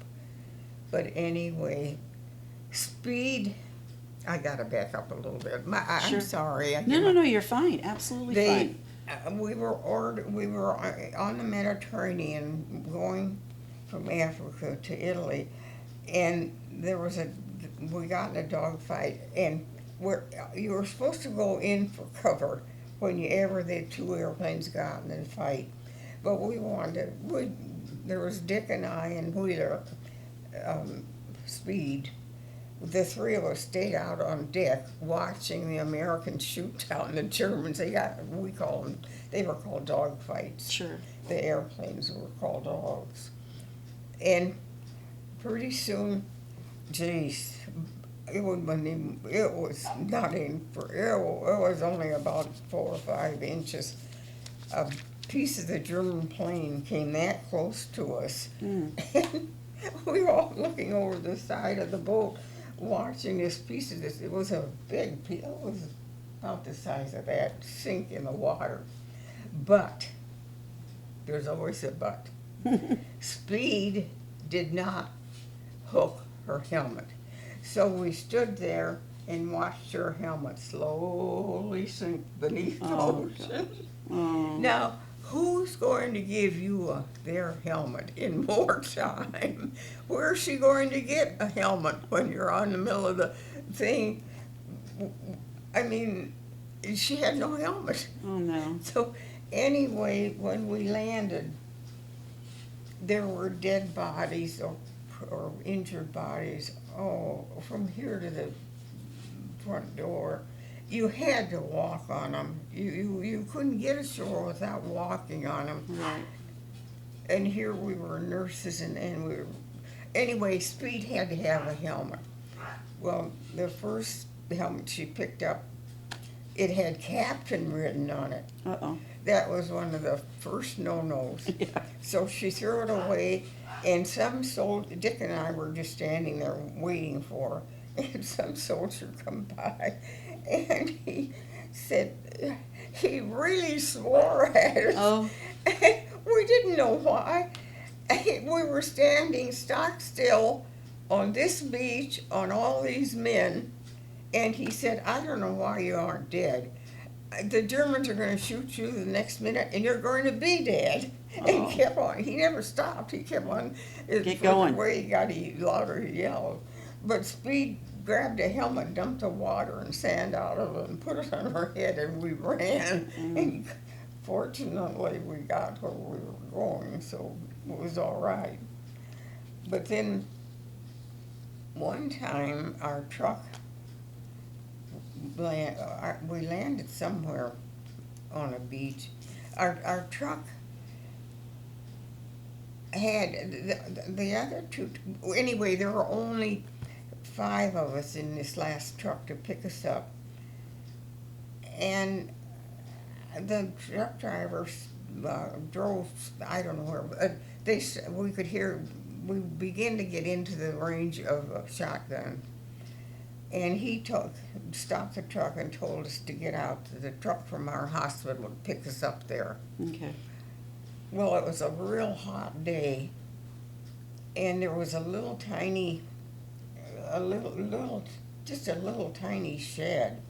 But anyway, speed, I gotta back up a little bit. I'm Sure. sorry. No, you're fine, absolutely fine. We were on the Mediterranean going from Africa to Italy, and we got in a dogfight, and you were supposed to go in for cover whenever the 2 airplanes got in a fight. But there was Dick and I and Wheeler, Speed. The 3 of us stayed out on deck watching the Americans shoot down the Germans. They were called dog fights. Sure. The airplanes were called dogs. And pretty soon, geez, it was only about 4 or 5 inches. A piece of the German plane came that close to us. And we were all looking over the side of the boat, watching this piece of this. It was a big piece. It was about the size of that, sink in the water. But, there's always a but. Speed did not hook her helmet. So we stood there and watched her helmet slowly sink beneath the ocean. Oh. Now, who's going to give you their helmet in wartime? Where's she going to get a helmet when you're on the middle of the thing? I mean, she had no helmet. Oh, no. So anyway, when we landed, there were dead bodies or injured bodies, from here to the front door. You had to walk on them. You couldn't get ashore without walking on them. Right. And here we were nurses, and we were... Anyway, Speed had to have a helmet. Well, the first helmet she picked up, it had Captain written on it. Uh-oh. That was one of the first no-nos. Yeah. So she threw it away, and Dick and I were just standing there waiting for her, and some soldier come by, and he said, he really swore at us. Oh. We didn't know why. We were standing stock still on this beach on all these men, and he said, I don't know why you aren't dead. the Germans are going to shoot you the next minute, and you're going to be dead. And Oh. he kept on. He never stopped. He kept on. Get going. The way he got, he louder he yelled. But Speed grabbed a helmet, dumped the water and sand out of it, and put it on our head, and we ran. And fortunately, we got where we were going, so it was all right. But then one time, our truck, we landed somewhere on a beach. Our truck had the other two. Anyway, there were only 5 of us in this last truck to pick us up, and the truck drivers drove. I don't know where. We could hear. We began to get into the range of a shotgun. And he stopped the truck and told us to get out. The truck from our hospital would pick us up there. Okay. Well, it was a real hot day, and there was a little tiny shed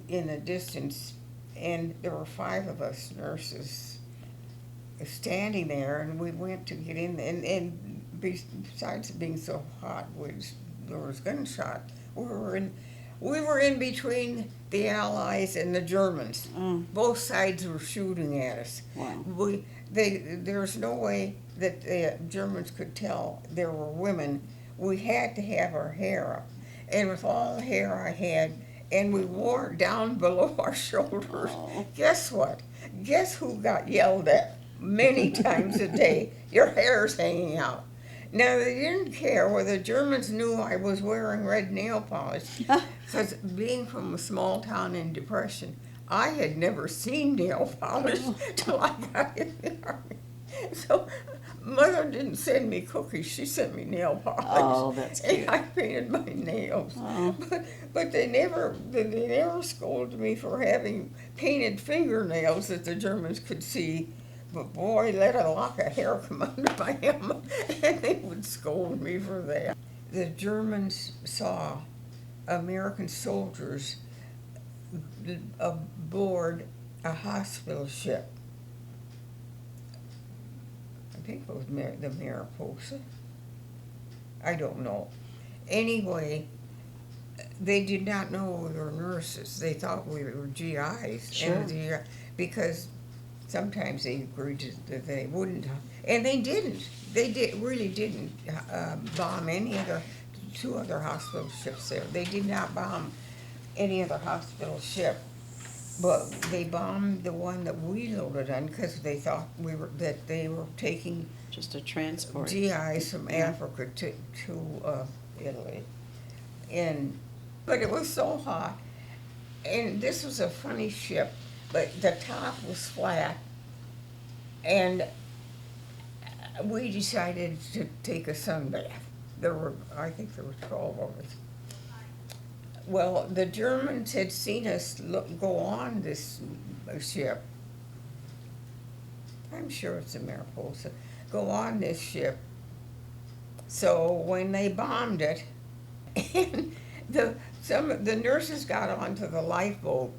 in the distance, and there were 5 of us nurses standing there, and we went to get in, and besides being so hot, there was gunshot. We were in between the Allies and the Germans. Oh. Both sides were shooting at us. Wow. There's no way that the Germans could tell there were women. We had to have our hair up, and with all the hair I had, and we wore it down below our shoulders. Oh. Guess what? Guess who got yelled at many times a day? Your hair's hanging out. Now, they didn't care whether the Germans knew I was wearing red nail polish, because being from a small town in Depression, I had never seen nail polish till I got in the Army. So, Mother didn't send me cookies, she sent me nail polish. Oh, that's cute. And I painted my nails. Oh. But they never scolded me for having painted fingernails that the Germans could see. But boy, let a lock of hair come under my helmet, and they would scold me for that. The Germans saw American soldiers aboard a hospital ship. I think it was the Mariposa. I don't know. Anyway, they did not know we were nurses. They thought we were GIs. Sure. Because sometimes they agreed that they wouldn't, and they didn't. They really didn't bomb any other 2 other hospital ships there. They did not bomb any other hospital ship, but they bombed the one that we loaded on because they thought that they were taking Just a transport. GIs from Africa to Italy, but it was so hot, and this was a funny ship. But the top was flat, and we decided to take a sunbath. I think there were 12 of us. Well, the Germans had seen us go on this ship. I'm sure it's a Mariposa. Go on this ship. So when they bombed it, and the nurses got onto the lifeboat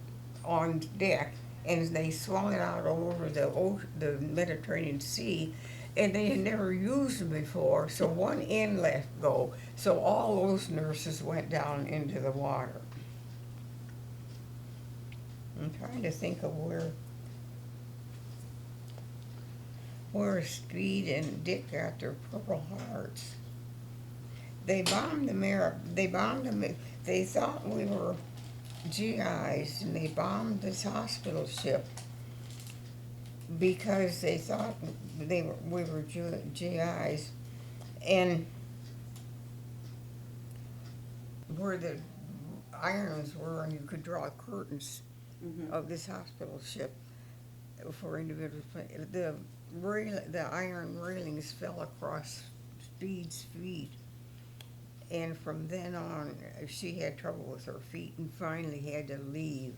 on deck, and they swung it out over the Mediterranean Sea, and they had never used them before, so one end let go, so all those nurses went down into the water. I'm trying to think of where Speed and Dick got their Purple Hearts. They bombed them. They thought we were GIs, and they bombed this hospital ship because they thought we were GIs, and where the irons were, and you could draw curtains of this hospital ship for individuals. The iron railings fell across Speed's feet. And from then on, she had trouble with her feet and finally had to leave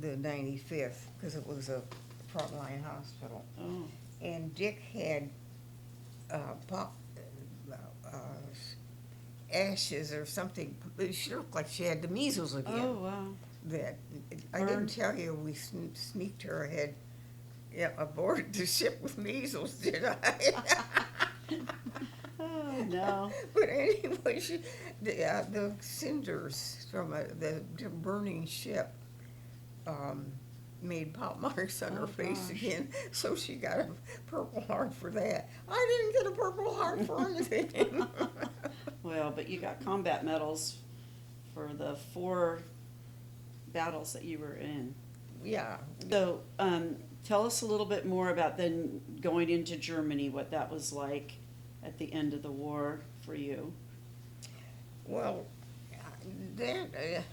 the 95th because it was a frontline hospital. Oh. And Dick had ashes or something. She looked like she had the measles again. Oh, wow. that, I Burned? didn't tell you we sneaked her ahead, yeah, aboard the ship with measles, did I? Oh, no. But anyway, the cinders from the burning ship made pop marks on her Oh, face gosh. again, so she got a Purple Heart for that. I didn't get a Purple Heart for anything. Well, but you got combat medals for the 4 battles that you were in. Yeah. So, tell us a little bit more about then going into Germany, what that was like at the end of the war for you. Well, that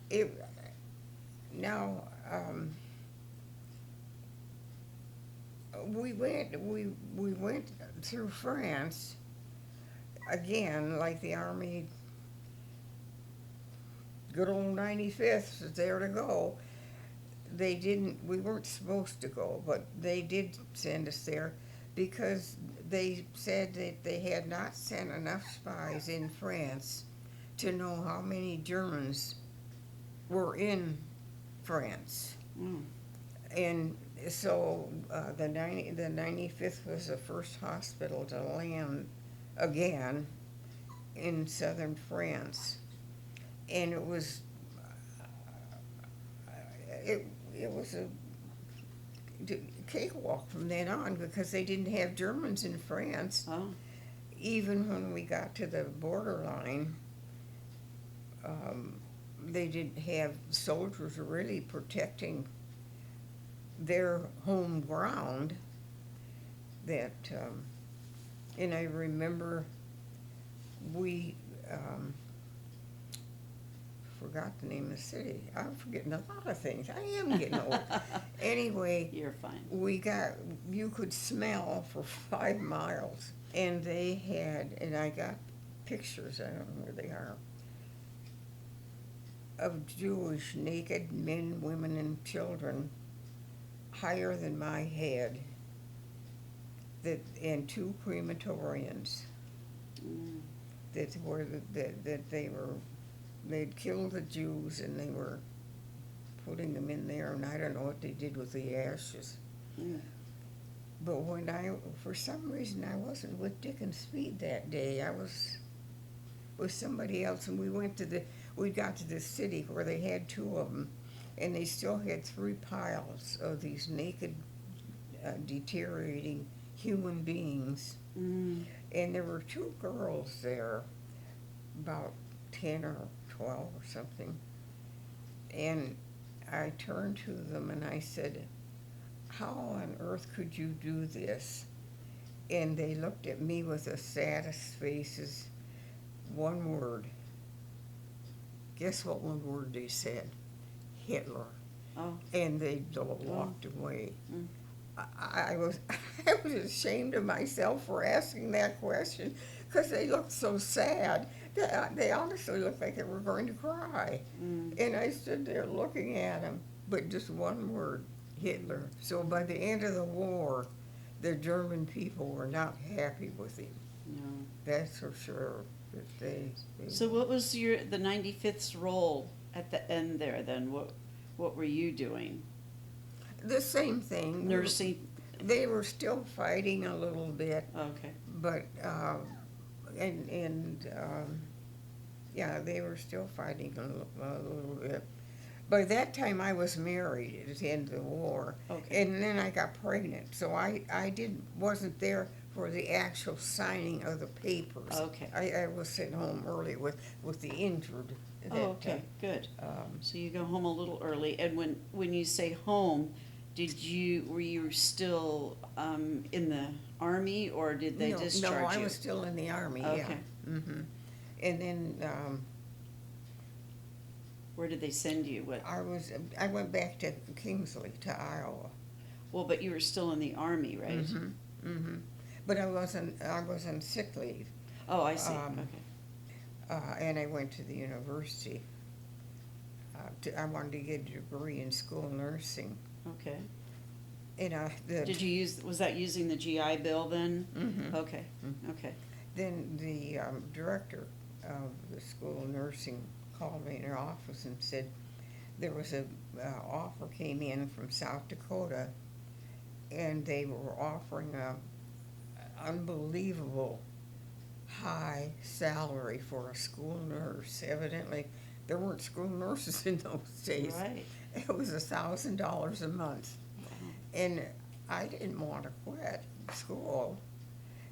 it now we went through France again, like the Army. Good old 95th is there to go. We weren't supposed to go, but they did send us there because they said that they had not sent enough spies in France to know how many Germans were in France. Mm. And so the 95th was the first hospital to land again in southern France. And it was a cakewalk from then on because they didn't have Germans in France. Oh, Even when we got to the borderline, they didn't have soldiers really protecting their home ground. And I remember we forgot the name of the city. I'm forgetting a lot of things. I am getting old. Anyway, you're fine. you could smell for 5 miles. And they had, and I got pictures, I don't know where they are, of Jewish naked men, women, and children higher than my head, and 2 crematoriums Mm. they'd killed the Jews and they were putting them in there, and I don't know what they did with the ashes. Mm. But for some reason, I wasn't with Dick and Speed that day. I was with somebody else, and we got to the city where they had 2 of them, and they still had 3 piles of these naked, deteriorating human beings. Mm. And there were 2 girls there, about 10 or 12 or something. And I turned to them and I said, "How on earth could you do this?" And they looked at me with the saddest faces. 1 word. Guess what 1 word they said? Hitler. Oh. And they walked away. Mm. I was ashamed of myself for asking that question because they looked so sad. They honestly looked like they were going to cry. Mm. And I stood there looking at them, but just 1 word, Hitler. So by the end of the war, the German people were not happy with him. No. That's for sure. But they So what was the 95th's role at the end there then? What were you doing? the same thing. Nursing? They were still fighting a little bit, Okay. but yeah, they were still fighting a little bit. By that time, I was married at the end of the war, Okay. and then I got pregnant, so I wasn't there for the actual signing of the papers. Okay. I was sent home early with the injured. Oh, okay, good. Um, So you go home a little early, and when you say home, were you still in the Army, or did they discharge you? No, I was still in the Army, yeah. Okay. Hmm. And then Where did they send you? What? I went back to Kingsley, to Iowa. Well, but you were still in the Army, right? Hmm. Hmm. But I was on sick leave, Oh, I see. Um, Okay. and I went to the university. I wanted to get a degree in school nursing. Okay. And Was that using the GI Bill then? Mhm. Okay. Mhm. Okay. Then the director of the school nursing called me in her office and said there was a offer came in from South Dakota, and they were offering a unbelievable high salary for a school nurse. Evidently, there weren't school nurses in those days. Right. It was $1,000 a month, and I didn't want to quit school.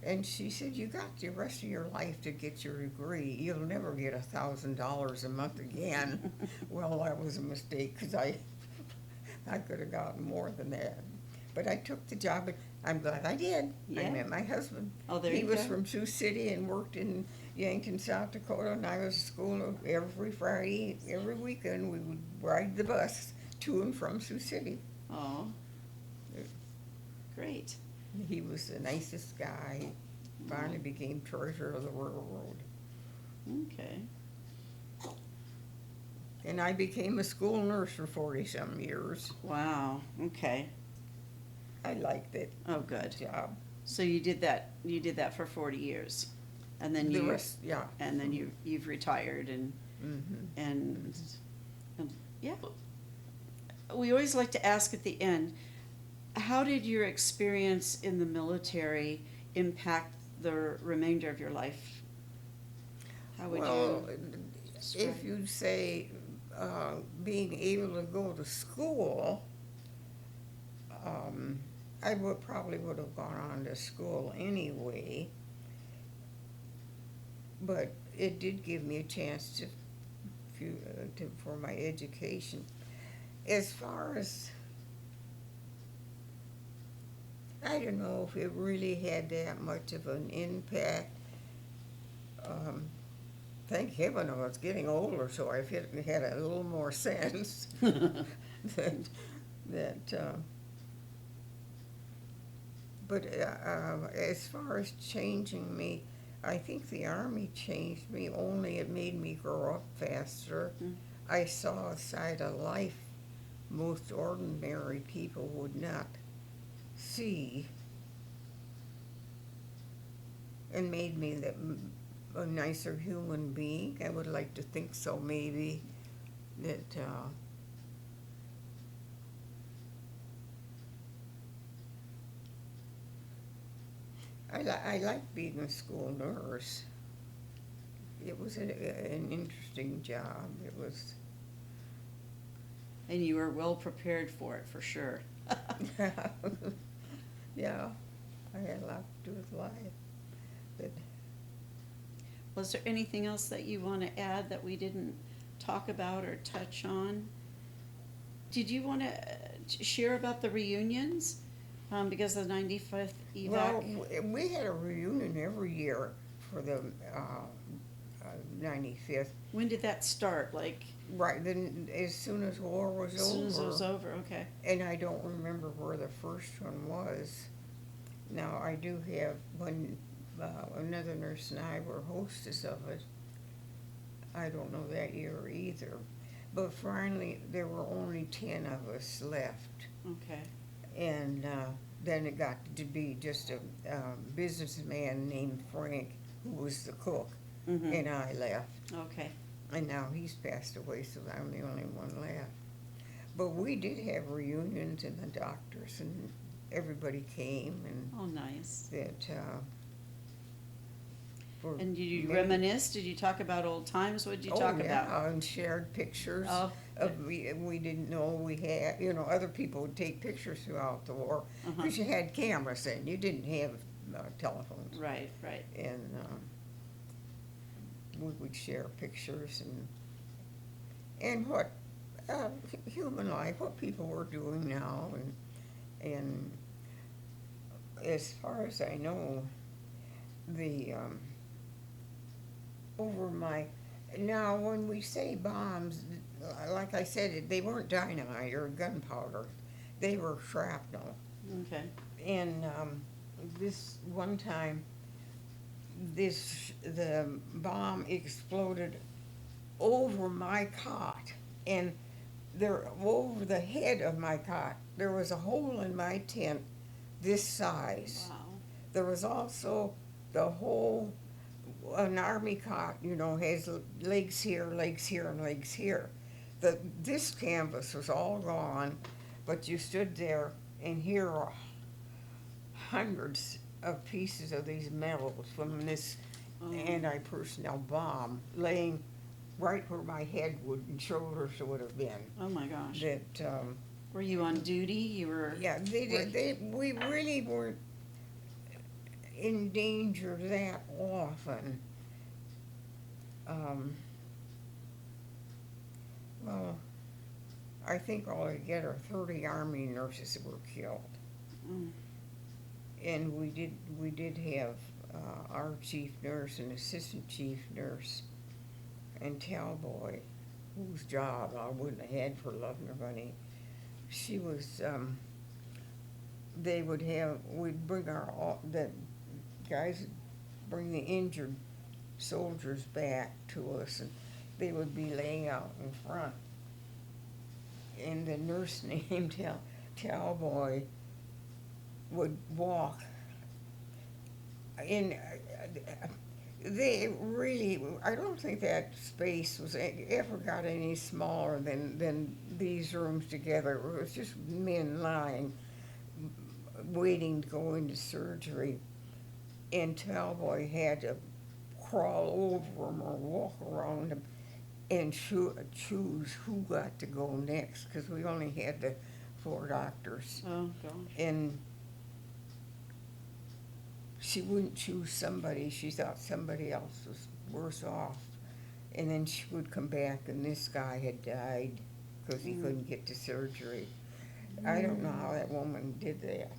And she said, "You got the rest of your life to get your degree. You'll never get $1,000 a month again." Well, that was a mistake, because I could have gotten more than that. But I took the job, and I'm glad I did. Yeah. I met my husband. Oh, there He you was go. from Sioux City and worked in Yankton, South Dakota, and I was at school every Friday, every weekend. We would ride the bus to and from Sioux City. Oh, great. He was the nicest guy. Finally became treasurer of the railroad. Okay. And I became a school nurse for 40-some years. Wow. Okay. I liked that Oh, good. job. So you did that for 40 years, and then The you rest, yeah. and then you've retired and Mhm. and yeah. We always like to ask at the end, how did your experience in the military impact the remainder of your life? How would Well, you if you say being able to go to school, I probably would have gone on to school anyway. But it did give me a chance for my education. As far as, I don't know if it really had that much of an impact. Thank heaven I was getting older, so I've had a little more sense but as far as changing me, I think the Army changed me, only it made me grow up faster. Mm. I saw a side of life most ordinary people would not see, and made me a nicer human being. I would like to think so, maybe, that I liked being a school nurse. It was an interesting job. It was. and you were well prepared for it, for sure. Yeah, I had a lot to do with life. But Was there anything else that you want to add that we didn't talk about or touch on? Did you want to share about the reunions? Because the 95th evac. well, we had a reunion every year for the 95th. When did that start? Like, Right, then as soon as war was as over. soon as it was over, okay. And I don't remember where the first one was. Now, I do have, when another nurse and I were hostess of it, I don't know that year either. But finally, there were only 10 of us left. Okay. And then it got to be just a businessman named Frank, who was the cook, Mhm. and I left. Okay. And now he's passed away, so I'm the only one left. But we did have reunions, and the doctors and everybody came, and Oh, nice. that. And did you reminisce? Did you talk about old times? What did you talk about? Oh, yeah, and shared pictures. Oh, We didn't know we had, other people would take pictures throughout the war, Uh-huh. because you had cameras then, you didn't have telephones. right, right. And we would share pictures and what human life, what people were doing now, and as far as I know, the now when we say bombs, like I said, they weren't dynamite or gunpowder, they were shrapnel. Okay. And this one time, the bomb exploded over my cot, and there, over the head of my cot, there was a hole in my tent this size. Wow. There was also the whole an army cot, you know, has legs here, legs here, and legs here. This canvas was all gone, but you stood there, and here are hundreds of pieces of these metals from this anti-personnel bomb laying right where my head and shoulders would have been. Oh my gosh. That Were you on duty? You were. yeah, we really weren't in danger that often. Well, I think altogether 30 Army nurses were killed. Mm. And we did have our chief nurse and assistant chief nurse and Talboy, whose job I wouldn't have had for love nor money. She was, we'd bring the guys would bring the injured soldiers back to us, and they would be laying out in front. And the nurse named Talboy would walk. And they really, I don't think that space was ever got any smaller than these rooms together. It was just men lying, waiting to go into surgery. And Talboy had to crawl over them or walk around them and choose who got to go next, because we only had the 4 doctors. Oh gosh. And she wouldn't choose somebody. She thought somebody else was worse off. And then she would come back, and this guy had died because he couldn't get to surgery. I don't know how that woman did that.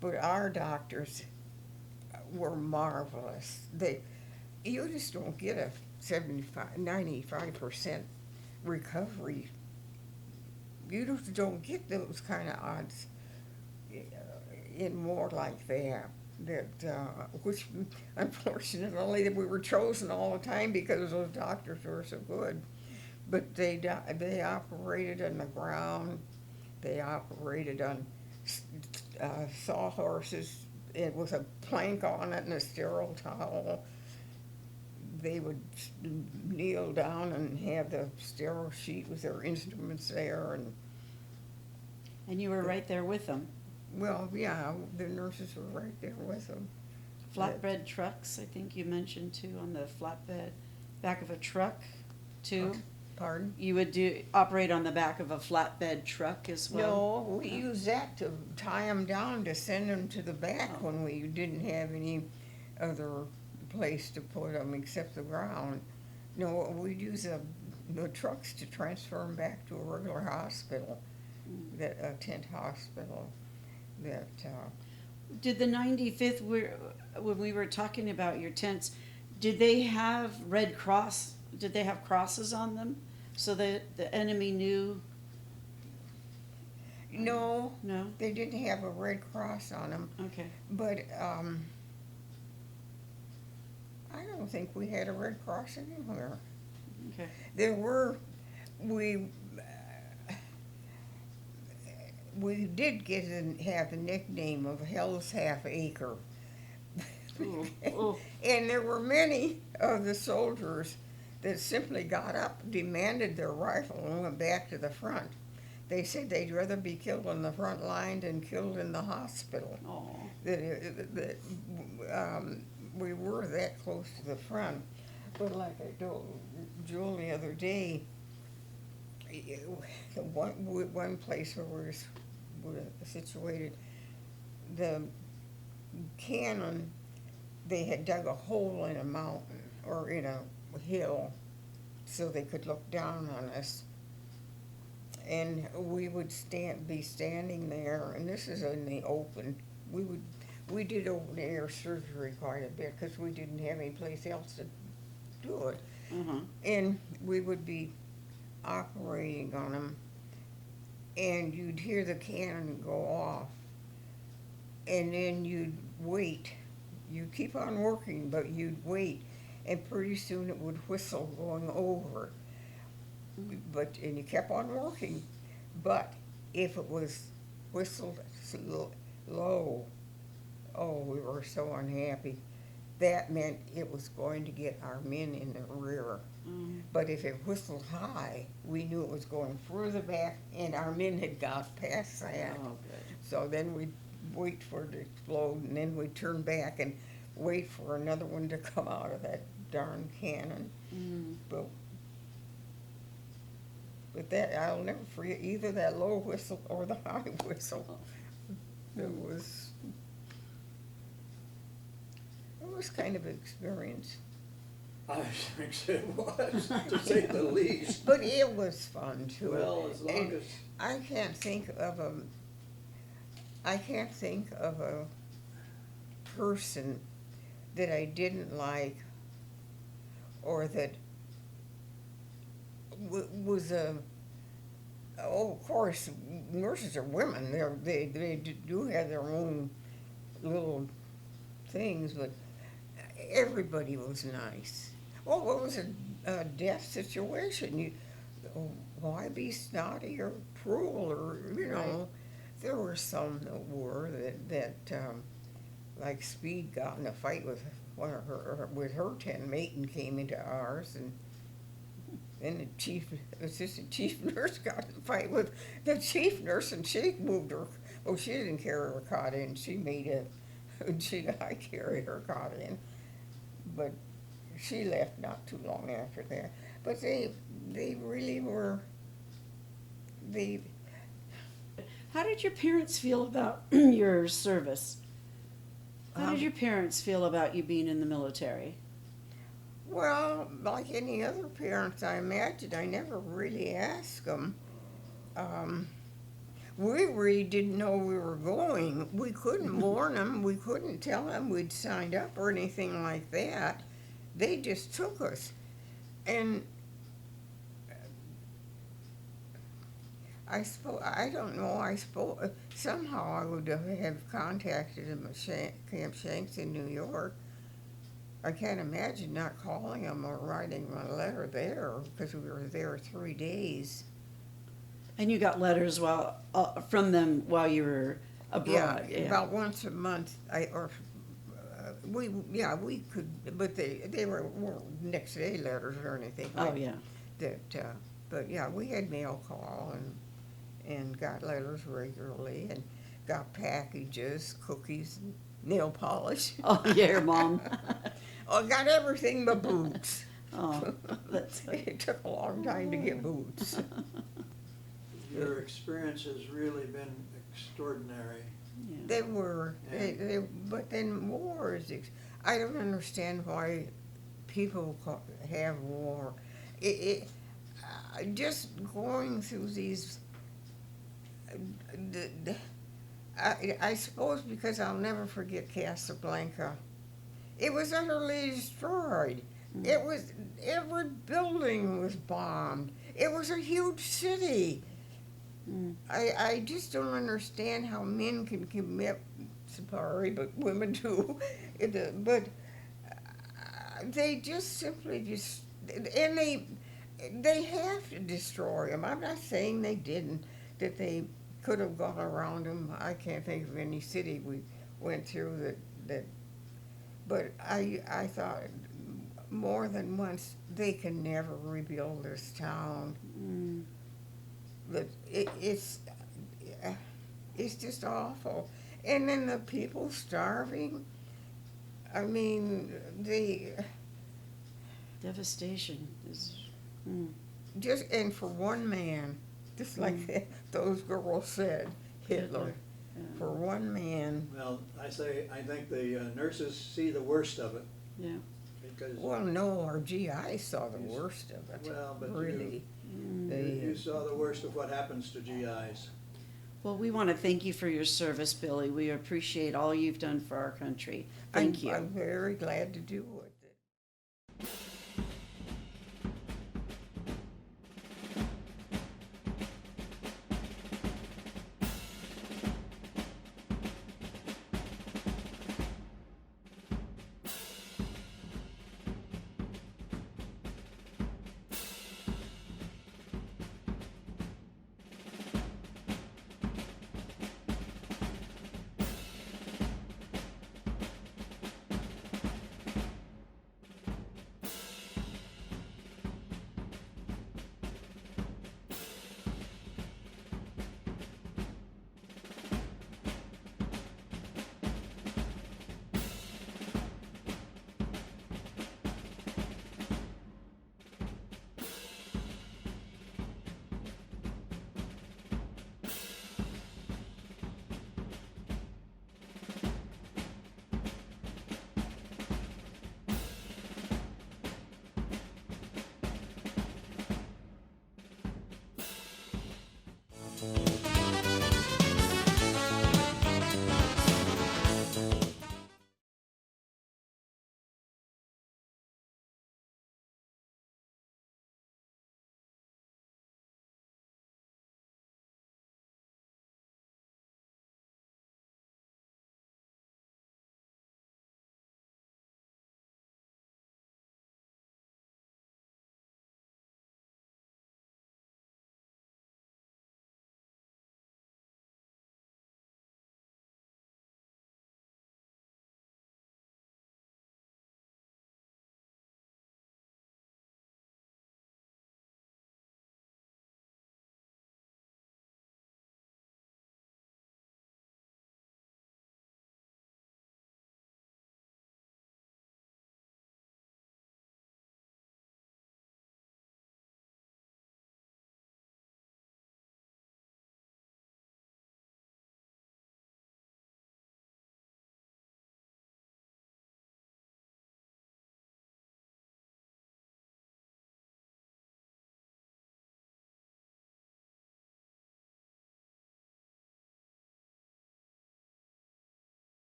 But our doctors were marvelous. You just don't get a 95% recovery. You just don't get those kind of odds in war like that. Which unfortunately we were chosen all the time because those doctors were so good. But they operated on the ground. They operated on sawhorses. It was a plank on it and a sterile towel. They would kneel down and have the sterile sheet with their instruments there. And you were right there with them. Well, yeah, the nurses were right there with them. Flatbed trucks, I think you mentioned too, on the flatbed, back of a truck too. Pardon? You would operate on the back of a flatbed truck as well? No, we used that to tie them down to send them to the back when we didn't have any other place to put them except the ground. No, we'd use the trucks to transfer them back to a regular hospital, a tent hospital. Did the 95th, when we were talking about your tents, did they have Red Cross? Did they have crosses on them so that the enemy knew? No, No? they didn't have a Red Cross on them. Okay. But I don't think we had a Red Cross anywhere. Okay. There were, we did have the nickname of Hell's Half Acre. Ooh. Ooh. And there were many of the soldiers that simply got up, demanded their rifle, and went back to the front. They said they'd rather be killed on the front line than killed in the hospital. Oh. That we were that close to the front. But like I told Joel the other day, one place where we were situated, the cannon, they had dug a hole in a mountain or in a hill so they could look down on us. And we would be standing there, and this is in the open. We did open air surgery quite a bit because we didn't have any place else to do it. Uh-huh. And we would be operating on them, and you'd hear the cannon go off, and then you'd wait. You'd keep on working, but you'd wait, and pretty soon it would whistle going over. And you kept on working, but if it was whistled low, oh, we were so unhappy. that meant it was going to get our men in the rear. But if it whistled high, we knew it was going further back, and our men had got past that. Oh, good. So then we'd wait for it to explode, and then we'd turn back and wait for another one to come out of that darn cannon. But that, I'll never forget either that low whistle or the high whistle. It was kind of an experience. I think it was, to say the least. But it was fun too. Well, as long And as, I can't think of a person that I didn't like or that was a. Oh, of course, nurses are women. They do have their own little things, but everybody was nice. Oh, what was a death situation? Why be snotty or cruel or, you know? Right. There were some that were like Speed got in a fight with her 10 mate and came into ours, and then the assistant chief nurse got in a fight with the chief nurse, and she moved her. Oh, she didn't carry her cot in. I carried her cot in, but she left not too long after that. But they really were. How did your parents feel about your service? How did your parents feel about you being in the military? Well, like any other parents, I imagine, I never really asked them. We really didn't know we were going. We couldn't warn them. We couldn't tell them we'd signed up or anything like that. They just took us. And I don't know, somehow I would have contacted them at Camp Shanks in New York. I can't imagine not calling them or writing them a letter there, because we were there 3 days. And you got letters from them while you were abroad? Yeah, about once a month. We could, but they weren't next day letters or anything like that. But yeah, we had mail call and got letters regularly and got packages, cookies, nail polish. Oh, yeah, your mom. Oh, got everything but boots. Oh, that's funny. It took a long time to get boots. your experience has really been extraordinary. Yeah. They were, but then war is, I don't understand why people have war. Just going through these, I suppose because I'll never forget Casablanca. It was utterly destroyed. Every building was bombed. It was a huge city. I just don't understand how men can commit, sorry, but women do. But they just simply and they have to destroy them. I'm not saying they didn't, that they could have gone around them. I can't think of any city we went through that but I thought more than once, they can never rebuild this town. But it's just awful. And then the people starving. I mean, Devastation is. just, and for one man, just like those girls said, Hitler. For one man. Well, I think the nurses see the worst of it. Yeah. Because, Well, no, our GI saw the worst of it. well, but really. you saw the worst of what happens to GIs. Well, we want to thank you for your service, Billy. We appreciate all you've done for our country. Thank you. I'm very glad to do it.